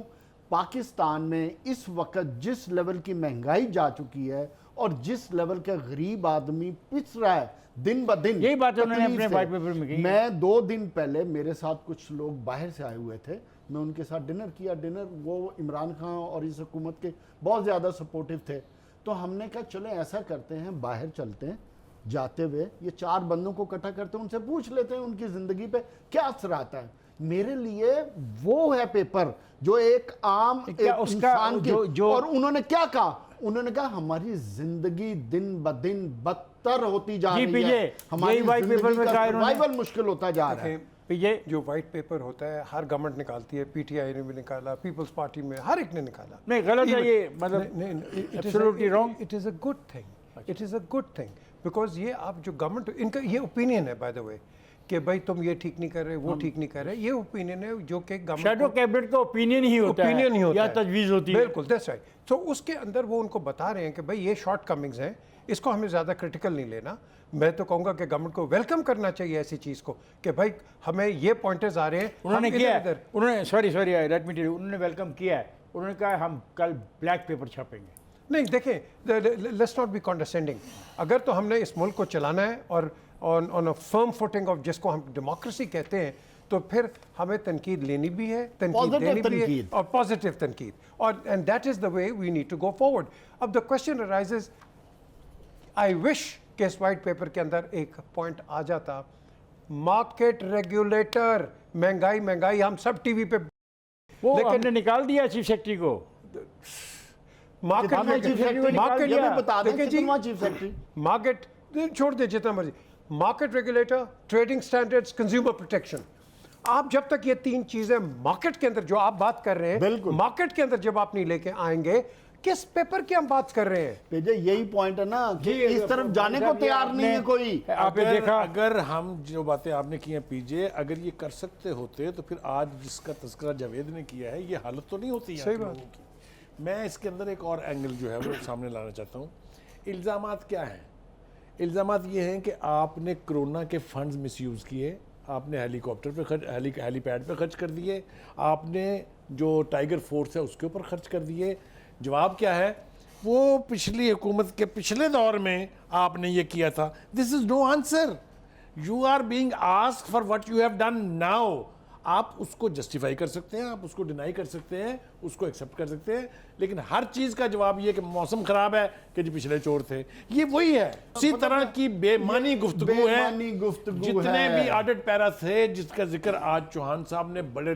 Speaker 3: पाकिस्तान में इस वक्त जिस लेवल की महंगाई जा चुकी है और जिस लेवल का गरीब आदमी पिस रहा है दिन ब दिन,
Speaker 1: यही बात उन्होंने
Speaker 3: तकलीफ
Speaker 1: अपने
Speaker 3: से।
Speaker 1: वाइट पेपर में कही।
Speaker 3: मैं 2 दिन पहले मेरे साथ कुछ लोग बाहर से आए हुए थे, मैं उनके साथ डिनर किया। वो इमरान खान और इस हुकूमत के बहुत ज़्यादा सपोर्टिव थे। तो हमने कहा चले ऐसा करते हैं, बाहर चलते हैं, जाते हुए ये 4 बंदों को इकट्ठा करते हैं, उनसे पूछ लेते हैं उनकी ज़िंदगी पे क्या असर आता है। मेरे लिए वो है पेपर जो एक आम इंसान की और उन्होंने क्या कहा? उन्होंने कहा हमारी जिंदगी दिन ब दिन बदतर होती जा रही है, हमारी
Speaker 1: वाइट पेपर में
Speaker 3: सर्वाइवल मुश्किल होता जा रहा है।
Speaker 4: ये जो वाइट पेपर होता है हर गवर्नमेंट निकालती है, पीटीआई ने भी निकाला, पीपल्स पार्टी में हर एक ने निकाला।
Speaker 1: नहीं, गलत है ये, मतलब absolutely wrong.
Speaker 4: It is a good thing, it is a good thing, because ये आप जो गवर्नमेंट, इनका ये ओपिनियन है बाय द वे कि भाई तुम ये ठीक नहीं कर रहे, वो ठीक नहीं कर रहे, ये ओपिनियन है जो कि
Speaker 1: शैडो कैबिनेट का ओपिनियन ही होता है,
Speaker 4: ओपिनियन ही होता
Speaker 1: या
Speaker 4: है,
Speaker 1: तजवीज़ होती है।
Speaker 4: बिल्कुल, दैट्स राइट। तो उसके अंदर वो उनको बता रहे हैं कि भाई ये शॉर्ट कमिंग्स हैं, इसको हमें ज़्यादा क्रिटिकल नहीं लेना। मैं तो कहूँगा कि गवर्नमेंट को वेलकम करना चाहिए ऐसी चीज़ को कि भाई हमें ये पॉइंटर्स आ रहे हैं।
Speaker 1: उन्होंने किया है, उन्होंने sorry let me tell you, उन्होंने वेलकम किया है। उन्होंने कहा हम कल ब्लैक पेपर छापेंगे।
Speaker 4: नहीं, देखें, लेट्स नॉट बी कॉन्डरस्टेंडिंग। अगर तो हमने इस मुल्क को चलाना है और on a firm footing of जिसको हम डेमोक्रेसी कहते हैं, तो फिर हमें तनकीद लेनी भी है, तनकीद देनी भी है, और पॉजिटिव तनकीद, और and that is the way we need to go forward. अब the question arises, I wish कि इस वाइट पेपर के अंदर एक पॉइंट आ जाता, मार्केट रेगुलेटर। महंगाई हम सब टीवी पे,
Speaker 1: वो हमने निकाल दिया चीफ सेक्रेटरी को।
Speaker 4: मार्केट छोड़ दे जितना मर्जी, market regulator, trading standards, consumer protection. आप जब तक ये 3 चीजें मार्केट के अंदर जो आप बात कर रहे हैं, मार्केट के अंदर जब आप नहीं लेके आएंगे, किस पेपर की हम बात कर रहे हैं?
Speaker 3: पेजे यही पॉइंट है ना कि
Speaker 1: जी,
Speaker 3: इस तरफ जाने को
Speaker 1: साहब, ये
Speaker 3: तैयार नहीं है कोई।
Speaker 1: आपने देखा
Speaker 2: अगर हम जो बातें आपने की हैं पीजे, अगर ये कर सकते होते तो फिर आज जिसका तस्करा जावेद ने किया है ये हालत तो नहीं होती यहाँ
Speaker 4: सही
Speaker 2: के
Speaker 4: बात।
Speaker 2: लोगों की। मैं इसके अंदर एक और एंगल जो है वो सामने लाना चाहता हूँ। इल्ज़ामात क्या हैं? इल्ज़ामात ये हैं कि आपने कोरोना के फंड्स मिसयूज़ किए, आपने हेलीकॉप्टर पे खर्च हेलीपैड पे खर्च कर दिए, आपने जो टाइगर फोर्स है उसके ऊपर खर्च कर दिए। जवाब क्या है? वो पिछली हुकूमत के पिछले दौर में आपने ये किया था। This is no answer. You are being asked for what you have done now. आप उसको जस्टिफाई कर सकते हैं, आप उसको डिनाई कर सकते हैं, उसको एक्सेप्ट कर सकते हैं, लेकिन हर चीज़ का जवाब ये कि मौसम ख़राब है कि जी पिछले चोर थे। ये वही है, उसी तरह की बेमानी गुफ्तगू है।
Speaker 3: बेमानी गुफ्तगू
Speaker 2: जितने
Speaker 3: है।
Speaker 2: भी ऑडिट पैरा थे जिसका जिक्र आज चौहान साहब ने बड़े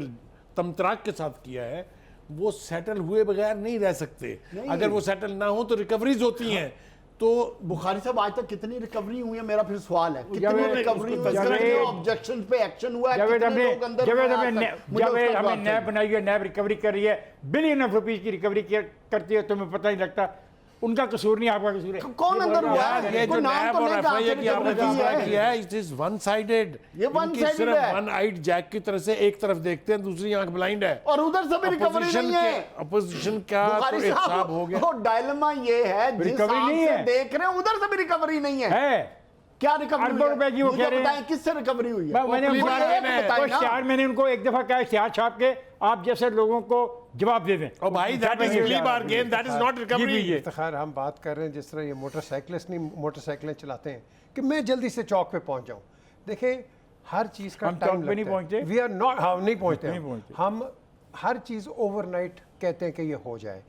Speaker 2: तमतराक के साथ किया है, वो सेटल हुए बगैर नहीं रह सकते। अगर वो सेटल ना हो तो रिकवरीज होती हैं। तो
Speaker 3: बुखारी साहब आज तक कितनी रिकवरी हुई है, मेरा फिर सवाल है, कितनी
Speaker 2: जावेद,
Speaker 3: रिकवरी
Speaker 2: उसको
Speaker 3: हुई है,
Speaker 2: तस्करा
Speaker 3: कितने
Speaker 2: किया।
Speaker 3: ऑब्जेक्शन पे एक्शन हुआ है,
Speaker 1: जावेद
Speaker 3: कितने
Speaker 1: हमने
Speaker 3: लोग अंदर
Speaker 1: जावेद
Speaker 3: हुए हैं
Speaker 1: हमें
Speaker 3: आज तक? मुझे
Speaker 1: जावेद
Speaker 3: उसका
Speaker 1: हमें
Speaker 3: जवाब
Speaker 1: नैब
Speaker 3: चाहिए।
Speaker 1: बनाई है, नैब रिकवरी कर रही है, बिलियन ऑफ रुपीज की रिकवरी करती है, तुम्हें पता नहीं लगता। उनका कसूर नहीं, आपका कसूर है।
Speaker 3: कौन अंदर हुआ
Speaker 2: यार
Speaker 3: है?
Speaker 2: ये
Speaker 3: कोई
Speaker 2: जो
Speaker 3: नाम
Speaker 2: नैब
Speaker 3: तो
Speaker 2: और
Speaker 3: नहीं कहा
Speaker 2: एफआईए
Speaker 3: कि
Speaker 2: की आपने
Speaker 3: रिकवरी
Speaker 2: तस्करा
Speaker 3: है।
Speaker 2: किया है, इट इज वन साइडेड।
Speaker 3: ये one-sided
Speaker 2: सिर्फ
Speaker 3: है।
Speaker 2: वन आइड जैक की तरह से एक तरफ देखते हैं, दूसरी आंख ब्लाइंड है।
Speaker 3: और उधर से भी रिकवरी नहीं है।
Speaker 2: अपोजिशन का तो
Speaker 3: बुखारी
Speaker 2: एहसाब हो गया।
Speaker 3: वो डायलेमा ये है, जिस
Speaker 1: रिकवरी
Speaker 3: आंख
Speaker 1: नहीं
Speaker 3: से
Speaker 1: है।
Speaker 3: देख रहे हैं उधर से भी रिकवरी नहीं है। क्या रिकवरी
Speaker 1: अरबों
Speaker 3: हुई है?
Speaker 1: रुपए की वो
Speaker 3: मुझे
Speaker 1: कह रहे हैं।
Speaker 3: बताएं किससे रिकवरी हुई है?
Speaker 1: मैंने
Speaker 2: पहली
Speaker 1: उनको
Speaker 2: बार
Speaker 3: एक
Speaker 2: मैंने-
Speaker 3: बताएं ना।
Speaker 1: इश्तिहार मैंने उनको एक दफा कहा, इश्तिहार छाप के आप जैसे लोगों को जवाब दे दें।
Speaker 2: और भाई that is only bargain, that is not recovery.
Speaker 4: Iftikhar, हम बात कर रहे हैं जिस तरह ये मोटरसाइकिलिस्ट नहीं मोटरसाइकिलें चलाते हैं कि मैं जल्दी से चौक पे पहुंच जाऊं। देखें, हर चीज़ का
Speaker 1: हम
Speaker 4: टाइम
Speaker 1: चौक पे नहीं पहुंचते।
Speaker 4: वी आर नॉट, हम नहीं पहुंचते
Speaker 1: नहीं पहुंचते।
Speaker 4: हम हर चीज़ ओवरनाइट कहते हैं कि ये हो जाए।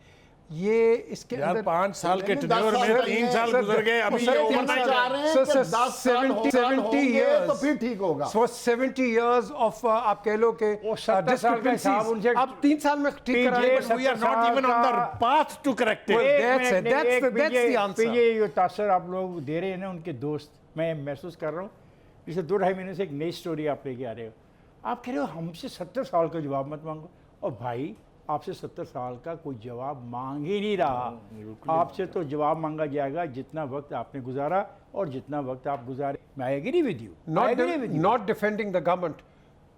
Speaker 4: ये इसके
Speaker 2: यार
Speaker 4: अंदर
Speaker 2: 5 साल के
Speaker 3: नहीं,
Speaker 2: टेन्योर
Speaker 3: 10
Speaker 2: में
Speaker 3: साल
Speaker 2: 3 साल
Speaker 4: सर,
Speaker 2: गुजर गए, अभी
Speaker 4: सर,
Speaker 2: ये
Speaker 4: 3
Speaker 2: ओवरनाइट
Speaker 3: चाह
Speaker 2: है।
Speaker 3: रहे हैं
Speaker 4: सर,
Speaker 3: कि
Speaker 4: सर,
Speaker 3: 10 साल
Speaker 4: 70
Speaker 3: होंगे
Speaker 4: years
Speaker 3: तो फिर ठीक होगा।
Speaker 4: So 70 years of आप कह लो कि
Speaker 1: वो 70 साल का हिसाब उनसे-
Speaker 4: आप 3 साल में ठीक कराएंगे।
Speaker 1: PJ
Speaker 2: We are not even on the path to correct
Speaker 4: Well,
Speaker 2: it.
Speaker 4: that's it. That's the answer.
Speaker 1: ये जो तासर आप लोग दे रहे हैं ना उनके दोस्त, मैं महसूस कर रहा हूँ पिछले 2-2.5 महीने से एक नई स्टोरी आप लेके आ रहे हो। आप कह रहे हो हमसे 70 साल का जवाब मत मांगो, और भाई आपसे 70 साल का कोई जवाब मांग ही नहीं रहा। आपसे तो जवाब मांगा जाएगा जितना वक्त आपने गुजारा और जितना वक्त आप गुजारे। मैं agree with you,
Speaker 4: not defending the government.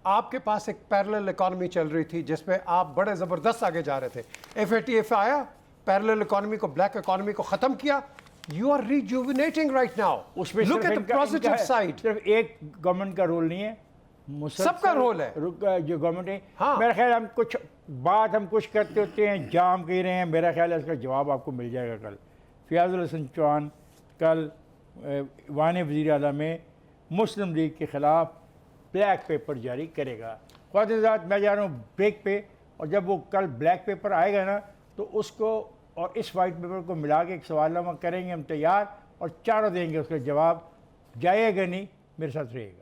Speaker 4: आपके पास एक पैरेलल इकोनॉमी चल रही थी जिसमें आप बड़े ज़बरदस्त आगे जा रहे थे। FATF आया, पैरेलल इकोनॉमी को, ब्लैक इकोनॉमी को ख़त्म किया। You are rejuvenating right now.
Speaker 1: उसमें
Speaker 4: look at the positive side.
Speaker 1: सिर्फ एक गवर्नमेंट का रोल नहीं है, मुसलसल
Speaker 4: सबका रोल है।
Speaker 1: जो गवर्नमेंट है।
Speaker 4: हाँ।
Speaker 1: मेरा ख्याल हम कुछ करते होते हैं, जाम कह रहे हैं, मेरा ख्याल है इसका जवाब आपको मिल जाएगा कल। फयाजुल हसन चौहान कल वान वज़ीर आला में मुस्लिम लीग के ख़िलाफ़ ब्लैक पेपर जारी करेगा। ख्वाजात मैं जा रहा हूँ ब्रेक पे, और जब वो कल ब्लैक पेपर आएगा ना तो उसको और इस वाइट पेपर को मिला के एक सवालनामा करेंगे हम तैयार, और चारों देंगे उसका जवाब। जाइएगा नहीं, मेरे साथ रहिएगा।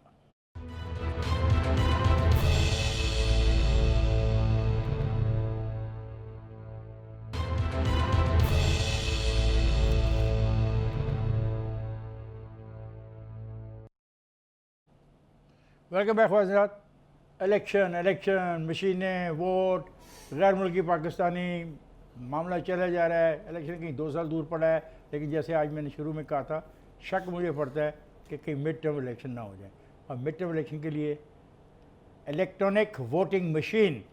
Speaker 1: वेलकम बैक ख्वाजात। इलेक्शन मशीनें, वोट, गैर मुल्की पाकिस्तानी, मामला चला जा रहा है। इलेक्शन कहीं 2 साल दूर पड़ा है, लेकिन जैसे आज मैंने शुरू में कहा था, शक मुझे पड़ता है कि कहीं मिड टर्म इलेक्शन ना हो जाए। और मिड टर्म इलेक्शन के लिए इलेक्ट्रॉनिक वोटिंग मशीन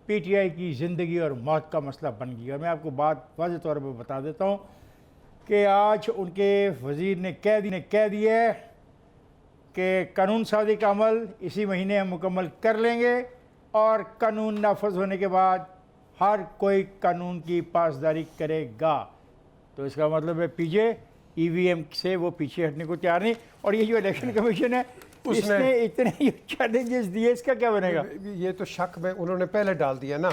Speaker 1: PTI की ज़िंदगी और मौत का मसला बन गई। और मैं आपको बात वाज़ेह तौर पर बता देता हूँ कि आज उनके वज़ीर ने कह दिया है कि कानून साज़ी का अमल इसी महीने हम मुकम्मल कर लेंगे, और कानून नाफज होने के बाद हर कोई कानून की पासदारी करेगा। तो इसका मतलब है PJ EVM से वो पीछे हटने को तैयार नहीं। और ये जो इलेक्शन कमीशन है इसने इतने चैलेंजेस दिए, इसका क्या बनेगा?
Speaker 4: ये तो शक में उन्होंने पहले डाल दिया ना।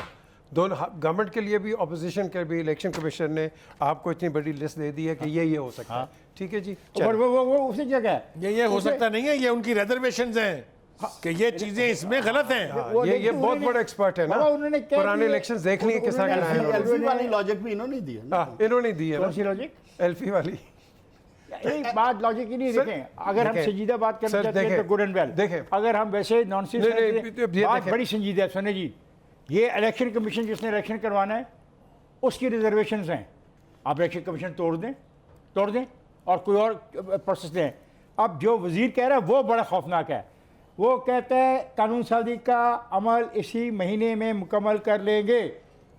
Speaker 4: दोनों गवर्नमेंट के लिए भी, ऑपोजिशन के भी। इलेक्शन कमीशन ने आपको इतनी बड़ी लिस्ट दे दी है कि ये हो सकता है। ठीक है जी।
Speaker 1: और वो उसी जगह है।
Speaker 2: ये हो सकता नहीं है, ये उनकी रिजर्वेशंस हैं कि ये चीजें इसमें गलत हैं।
Speaker 1: वो
Speaker 4: ये
Speaker 1: देखिए
Speaker 4: बहुत
Speaker 1: उन्होंने-
Speaker 4: बड़ा एक्सपर्ट है ना।
Speaker 1: बाबा, उन्होंने क्या
Speaker 4: पुराने
Speaker 1: दिया?
Speaker 4: इलेक्शंस देख लिए किस तरह
Speaker 1: उन्होंने
Speaker 4: कराए
Speaker 1: LP
Speaker 4: उन्होंने।
Speaker 3: वाली लॉजिक भी इन्होंने दी है ना।
Speaker 4: हाँ, इन्होंने दी है
Speaker 1: कौन सी
Speaker 4: ना
Speaker 1: लॉजिक?
Speaker 4: LP वाली।
Speaker 1: एक बात लॉजिक ही नहीं।
Speaker 4: सर,
Speaker 1: देखें, अगर हम
Speaker 4: देखें,
Speaker 1: संजीदा बात करना
Speaker 4: सर,
Speaker 1: चाहते हैं
Speaker 4: देखें,
Speaker 1: तो गुड एंड वेल।
Speaker 4: देखें।
Speaker 1: अगर हम वैसे नॉनसेंस
Speaker 4: नहीं, ये
Speaker 1: बात
Speaker 4: देखें।
Speaker 1: बड़ी संजीदा है। सुने जी, ये इलेक्शन कमीशन जिसने इलेक्शन करवाना है उसकी रिजर्वेशंस हैं। आप इलेक्शन कमीशन तोड़ दें और कोई और प्रोसेस दें। अब जो वज़ीर कह रहा है वो बड़ा खौफनाक है। वो कहता है कानून साजी का अमल इसी महीने में मुकम्मल कर लेंगे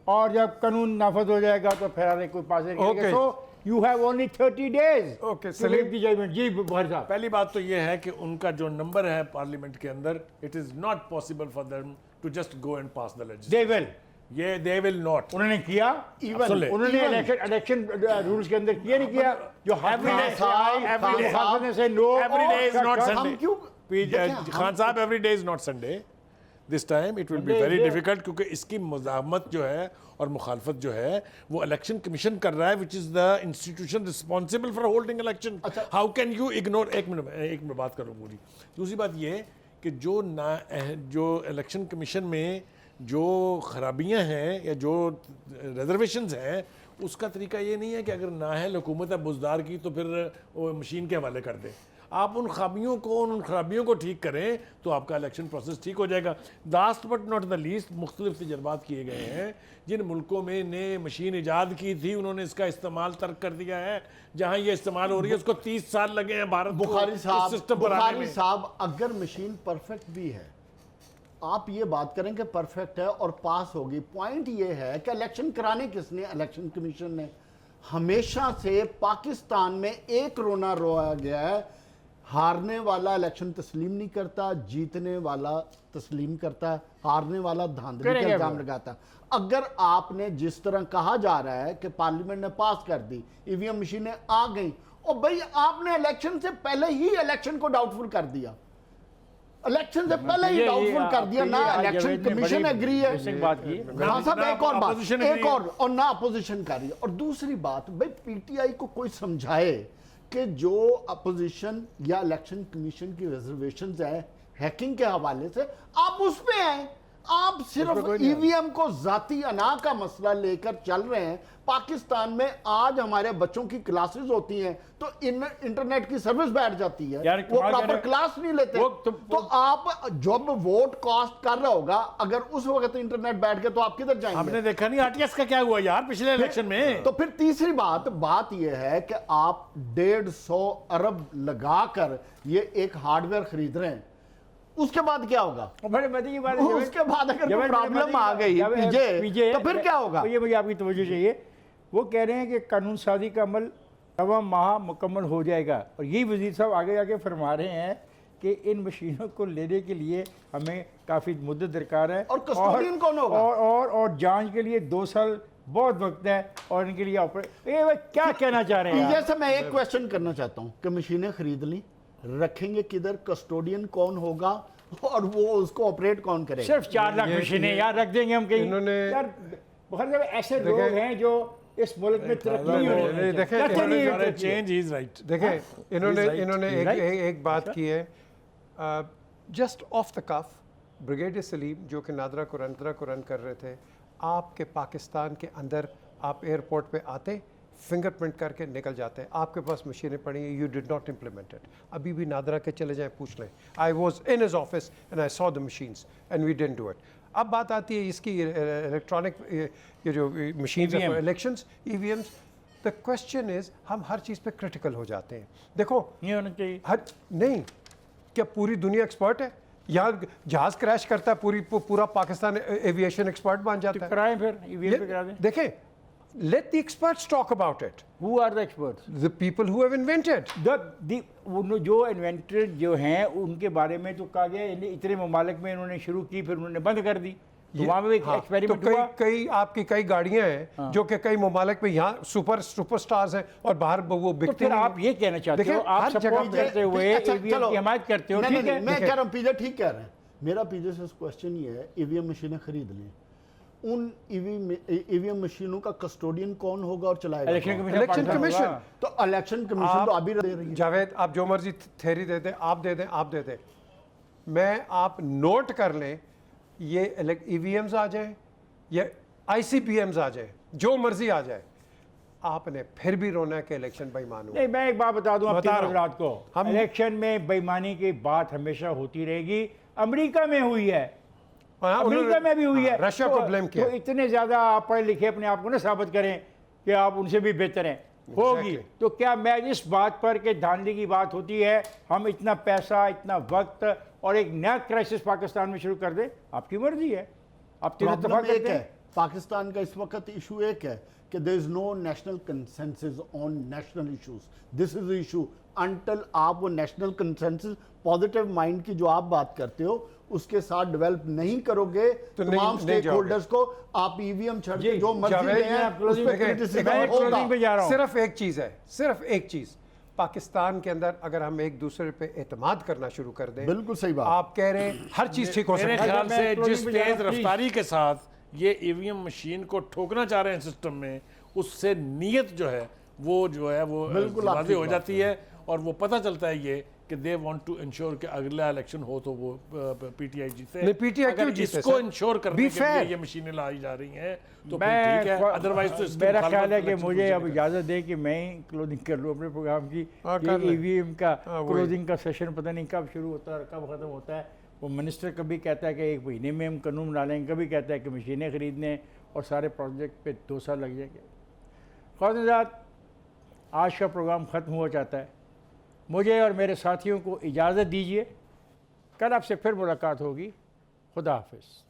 Speaker 1: और जब कानून नाफज हो जाएगा तो फिर आगे कोई पास
Speaker 4: Okay.
Speaker 1: So you have only 30 days
Speaker 4: Okay, Salim
Speaker 1: की जजमेंट। जी बुखारी साहब,
Speaker 2: पहली बात तो ये है कि उनका जो नंबर है पार्लियामेंट के अंदर, it is not possible for them to just go and pass the
Speaker 1: they will,
Speaker 2: ये दे विल नॉट।
Speaker 1: उन्होंने किया,
Speaker 2: सुन ले।
Speaker 1: उन्होंने इलेक्शन रूल्स के अंदर किया नहीं किया जो
Speaker 2: Every day,
Speaker 1: नो
Speaker 2: every day is not
Speaker 3: हम
Speaker 2: Sunday.
Speaker 3: क्यों
Speaker 2: खान साहब, every day is not Sunday, this time it will be
Speaker 1: Sunday is
Speaker 2: very
Speaker 1: there.
Speaker 2: Difficult, क्योंकि इसकी मुज़ाहमत जो है और मुखालफत जो है वो इलेक्शन कमीशन कर रहा है, which is the institution responsible for holding election. How can you ignore, एक मिनट बात करो पूरी। दूसरी बात ये कि जो इलेक्शन कमीशन में जो खराबियां हैं या जो रिजर्वेशंस हैं, उसका तरीका ये नहीं है कि अगर नाअहल हुकूमत है बुजदार की तो फिर वो मशीन के हवाले कर दे। आप उन खराबियों को ठीक करें तो आपका इलेक्शन प्रोसेस ठीक हो जाएगा। Last but not the least, मुख्तलिफ तजर्बात किए गए हैं जिन मुल्कों में ने मशीन ईजाद की थी उन्होंने इसका इस्तेमाल तर्क कर दिया है। जहां ये इस्तेमाल हो रही है उसको 30 साल लगे हैं भारत को
Speaker 3: बुखारी
Speaker 2: इस सिस्टम पर आने
Speaker 3: बुखारी
Speaker 2: में।
Speaker 3: साहब, अगर मशीन परफेक्ट भी है, आप ये बात करें कि परफेक्ट है और पास होगी, पॉइंट ये है कि इलेक्शन कराने किसने? इलेक्शन कमीशन ने। हमेशा से पाकिस्तान में एक रोना रोया गया है, हारने वाला इलेक्शन तस्लीम नहीं करता, जीतने वाला तस्लीम करता है, हारने वाला धांधली का इल्जाम लगाता है। अगर आपने जिस तरह कहा जा रहा है कि पार्लियामेंट ने पास कर दी, ईवीएम मशीनें आ गई, और भाई आपने इलेक्शन से पहले ही इलेक्शन को डाउटफुल कर दिया, इलेक्शन से पहले ही डाउटफुल कर दिया ना। इलेक्शन कमीशन एग्री है,
Speaker 1: बात की
Speaker 3: खान साहब एक और बात,
Speaker 2: Opposition
Speaker 3: एक
Speaker 2: agree
Speaker 3: और ना अपोजिशन कर रही है। और दूसरी बात, भाई पीटीआई को कोई समझाए कि जो अपोजिशन या इलेक्शन कमीशन की रिजर्वेशन है हैकिंग के हवाले से, आप उस पे आए। आप सिर्फ ईवीएम को जाती अना का मसला लेकर चल रहे हैं। पाकिस्तान में आज हमारे बच्चों की क्लासेस होती हैं तो इंटरनेट की सर्विस बैठ जाती है,
Speaker 1: यार,
Speaker 3: वो प्रॉपर क्लास नहीं लेते। तो आप जब वोट कास्ट कर रहा होगा, अगर उस वक्त इंटरनेट बैठ गया तो आप किधर जाएंगे?
Speaker 2: हमने देखा नहीं आरटीएस का क्या हुआ यार पिछले इलेक्शन में।
Speaker 3: तो फिर तीसरी बात यह है कि आप 150 अरब लगाकर ये एक हार्डवेयर खरीद रहे हैं, उसके बाद क्या होगा? उसके बाद अगर कोई प्रॉब्लम आ गई पीजे, तो फिर क्या होगा?
Speaker 1: ये मुझे आपकी तवज्जो चाहिए। वो कह रहे हैं कि कानून साजी का अमल 9 माह मुकम्मल हो जाएगा, और यही वज़ीर साहब आगे आगे फरमा रहे हैं कि इन मशीनों को लेने के लिए हमें काफ़ी मुद्दत दरकार है,
Speaker 3: और कस्टोडियन कौन होगा?
Speaker 1: और जांच के लिए 2 साल बहुत वक्त है, और इनके लिए क्या कहना चाह रहे हैं?
Speaker 3: जैसे मैं एक क्वेश्चन करना चाहता हूँ कि मशीनें खरीद ली, रखेंगे किधर? कस्टोडियन कौन होगा और वो उसको ऑपरेट कौन करेगा?
Speaker 1: सिर्फ 4 लाख मशीनें यार रख देंगे हम कहीं?
Speaker 4: इन्होंने-
Speaker 1: यार बहुत सारे ऐसे लोग हैं जो इस मुल्क में तरक्की नहीं हो रही है।
Speaker 4: देखें,
Speaker 1: कहते नहीं है
Speaker 2: इन्होंने
Speaker 1: तरक्की।
Speaker 2: Change is right.
Speaker 4: देखें, इन्होंने
Speaker 1: right?
Speaker 4: एक बात की है, just off the cuff. Brigadier Saleem जो कि नादरा को रन कर रहे थे, आपके पाकिस्तान के अंदर आप एयरपोर्ट पे आते, फिंगरप्रिंट करके निकल जाते हैं, आपके पास मशीनें पड़ी हैं, you did not implement it. अभी भी नादरा के चले जाएं, पूछ लें। I was in his office and I saw the machines and we didn't do it. अब बात आती है इसकी इलेक्ट्रॉनिक, ये जो machines
Speaker 1: EVM.
Speaker 4: Elections, EVMs. The question is, हम हर चीज़ पे क्रिटिकल हो जाते हैं। देखो,
Speaker 1: नहीं होना चाहिए।
Speaker 4: हर नहीं, क्या पूरी दुनिया एक्सपर्ट है? यहाँ जहाज क्रैश करता है, पूरा पाकिस्तान एविएशन एक्सपर्ट बन जाता है।
Speaker 1: कराएं फिर ईवीएम पे करा दें।
Speaker 4: देखें, let the experts talk about it.
Speaker 1: Who are the experts?
Speaker 4: The people who have invented.
Speaker 1: जो इन्वेंटेड जो हैं उनके बारे में तो कहा गया इतने ममालिक में इन्होंने शुरू की, फिर उन्होंने बंद कर दी। तो वहाँ पे एक
Speaker 4: हाँ,
Speaker 1: एक्सपेरिमेंट
Speaker 4: तो
Speaker 1: हुआ।
Speaker 4: कई गाड़ियां हैं जो कि कई ममालिक में यहाँ सुपरस्टार्स हैं और बाहर वो
Speaker 1: तो
Speaker 4: बिकते
Speaker 1: फिर
Speaker 4: नहीं।
Speaker 1: आप ये कहना चाहते
Speaker 4: देखिए,
Speaker 1: हो, आप
Speaker 4: हर
Speaker 1: सपोर्ट
Speaker 4: जगह
Speaker 1: करते हुए
Speaker 3: अच्छा,
Speaker 1: ईवीएम
Speaker 3: चलो।
Speaker 1: की हमायत करते हो,
Speaker 3: नहीं,
Speaker 1: ठीक है?
Speaker 3: मैं कह रहा हूँ पीजे ठीक कह रहे हैं। मेरा पीजे से क्वेश्चन ये है, ईवीएम मशीनें खरीद लें, उन ईवीएम मशीनों का कस्टोडियन कौन होगा और चलाएगा?
Speaker 1: इलेक्शन
Speaker 3: कौन?
Speaker 1: Commission
Speaker 4: election
Speaker 1: Pakistan
Speaker 4: commission.
Speaker 1: होगा।
Speaker 3: तो इलेक्शन कमीशन तो अभी दे रही है।
Speaker 4: जावेद, आप जो मर्जी थ्योरी दे दें, आप दे दें, मैं आप नोट कर लें, ये ईवीएम्स आ जाए या आईसीपीएम्स आ जाए, जो मर्जी आ जाए, आपने फिर भी रोना है कि इलेक्शन बेईमान हुआ।
Speaker 1: नहीं, मैं एक बात बता दूं
Speaker 4: बता
Speaker 1: आपके
Speaker 4: रहा हूं।
Speaker 1: हजरात को,
Speaker 4: हम-
Speaker 1: इलेक्शन में बेईमानी की बात हमेशा होती रहेगी। अमेरिका में हुई है,
Speaker 4: हाँ,
Speaker 1: अमेरिका में भी हुई है।
Speaker 4: रशिया को ब्लेम किया।
Speaker 1: तो इतने ज्यादा आप पढ़े लिखे अपने आप को ना साबित करें कि आप उनसे भी बेहतर हैं, होगी।
Speaker 4: Exactly.
Speaker 1: तो क्या मैं इस बात पर कि धांधली की बात होती है, हम इतना पैसा, इतना वक्त और एक नया क्राइसिस पाकिस्तान में शुरू कर दें? आपकी मर्जी है, आप तीनों इत्तेफाक
Speaker 3: प्रॉब्लम एक
Speaker 1: करते
Speaker 3: है,
Speaker 1: हैं।
Speaker 3: पाकिस्तान का इस वक्त इशू एक है कि there is no national consensus on national issues. This is the issue. Until आप वो नेशनल कंसेंसस, पॉजिटिव माइंड की जो आप बात करते हो, उसके साथ डेवलप नहीं करोगे
Speaker 4: तो
Speaker 3: तमाम
Speaker 4: नहीं
Speaker 3: स्टेक
Speaker 4: जाओगे।
Speaker 3: होल्डर्स को, आप ईवीएम छड़ के
Speaker 1: जी,
Speaker 3: जो मर्जी
Speaker 4: जावेद,
Speaker 3: दें,
Speaker 1: मैं आप closing
Speaker 3: उस पे
Speaker 1: पे-
Speaker 3: criticism
Speaker 1: मैं एक
Speaker 3: होगा।
Speaker 1: closing पे जा रहा हूं।
Speaker 4: सिर्फ एक चीज़ है, सिर्फ एक चीज़, पाकिस्तान के अंदर अगर हम एक दूसरे पे एतमाद करना शुरू कर दें,
Speaker 3: बिल्कुल सही बात।
Speaker 4: आप कह रहे हैं हर चीज़ ठीक हो
Speaker 2: मेरे
Speaker 4: सकती है।
Speaker 2: ख्याल
Speaker 1: मैं
Speaker 2: से
Speaker 1: closing
Speaker 2: जिस
Speaker 1: पे जा रहा
Speaker 2: तेज
Speaker 1: हूं,
Speaker 2: रफ्तारी के साथ ये ईवीएम मशीन को ठोकना चाह रहे हैं सिस्टम में, उससे नीयत जो है वो
Speaker 3: बिल्कुल आप
Speaker 2: वाज़ेह
Speaker 3: ठीक
Speaker 2: हो
Speaker 3: बात
Speaker 2: जाती है और वो पता चलता है ये कि दे वांट टू इंश्योर कि अगला इलेक्शन हो तो वो पीटीआई जीते।
Speaker 4: नहीं, PTI क्यों
Speaker 2: अगर
Speaker 4: जीते,
Speaker 2: इसको
Speaker 4: सर?
Speaker 2: इंश्योर करने
Speaker 4: Be
Speaker 2: के लिए
Speaker 4: fair.
Speaker 2: ये मशीनें लाई जा रही हैं तो फिर
Speaker 1: मैं
Speaker 2: ठीक है, अदरवाइज तो इसकी
Speaker 1: मेरा
Speaker 2: मुखालफत
Speaker 1: ख्याल है कि
Speaker 2: election
Speaker 1: मुझे
Speaker 2: commission
Speaker 1: अब
Speaker 2: ने
Speaker 1: इजाज़त दे कि मैं ही क्लोजिंग कर लूँ अपने प्रोग्राम की।
Speaker 4: हाँ, कर लें।
Speaker 1: ईवीएम का
Speaker 4: हाँ, वही।
Speaker 1: क्लोजिंग का सेशन पता नहीं कब शुरू होता है और कब ख़त्म होता है। वो मिनिस्टर कभी कहता है कि 1 महीने में हम कानून बना लेंगे, कभी कहता है कि मशीनें खरीदने और सारे प्रोजेक्ट पे 2 साल लग जाएंगे। ख़वातीन, आज का प्रोग्राम ख़त्म हो जाता है। मुझे और मेरे साथियों को इजाज़त दीजिए, कल आपसे फिर मुलाकात होगी। खुदा हाफिज़।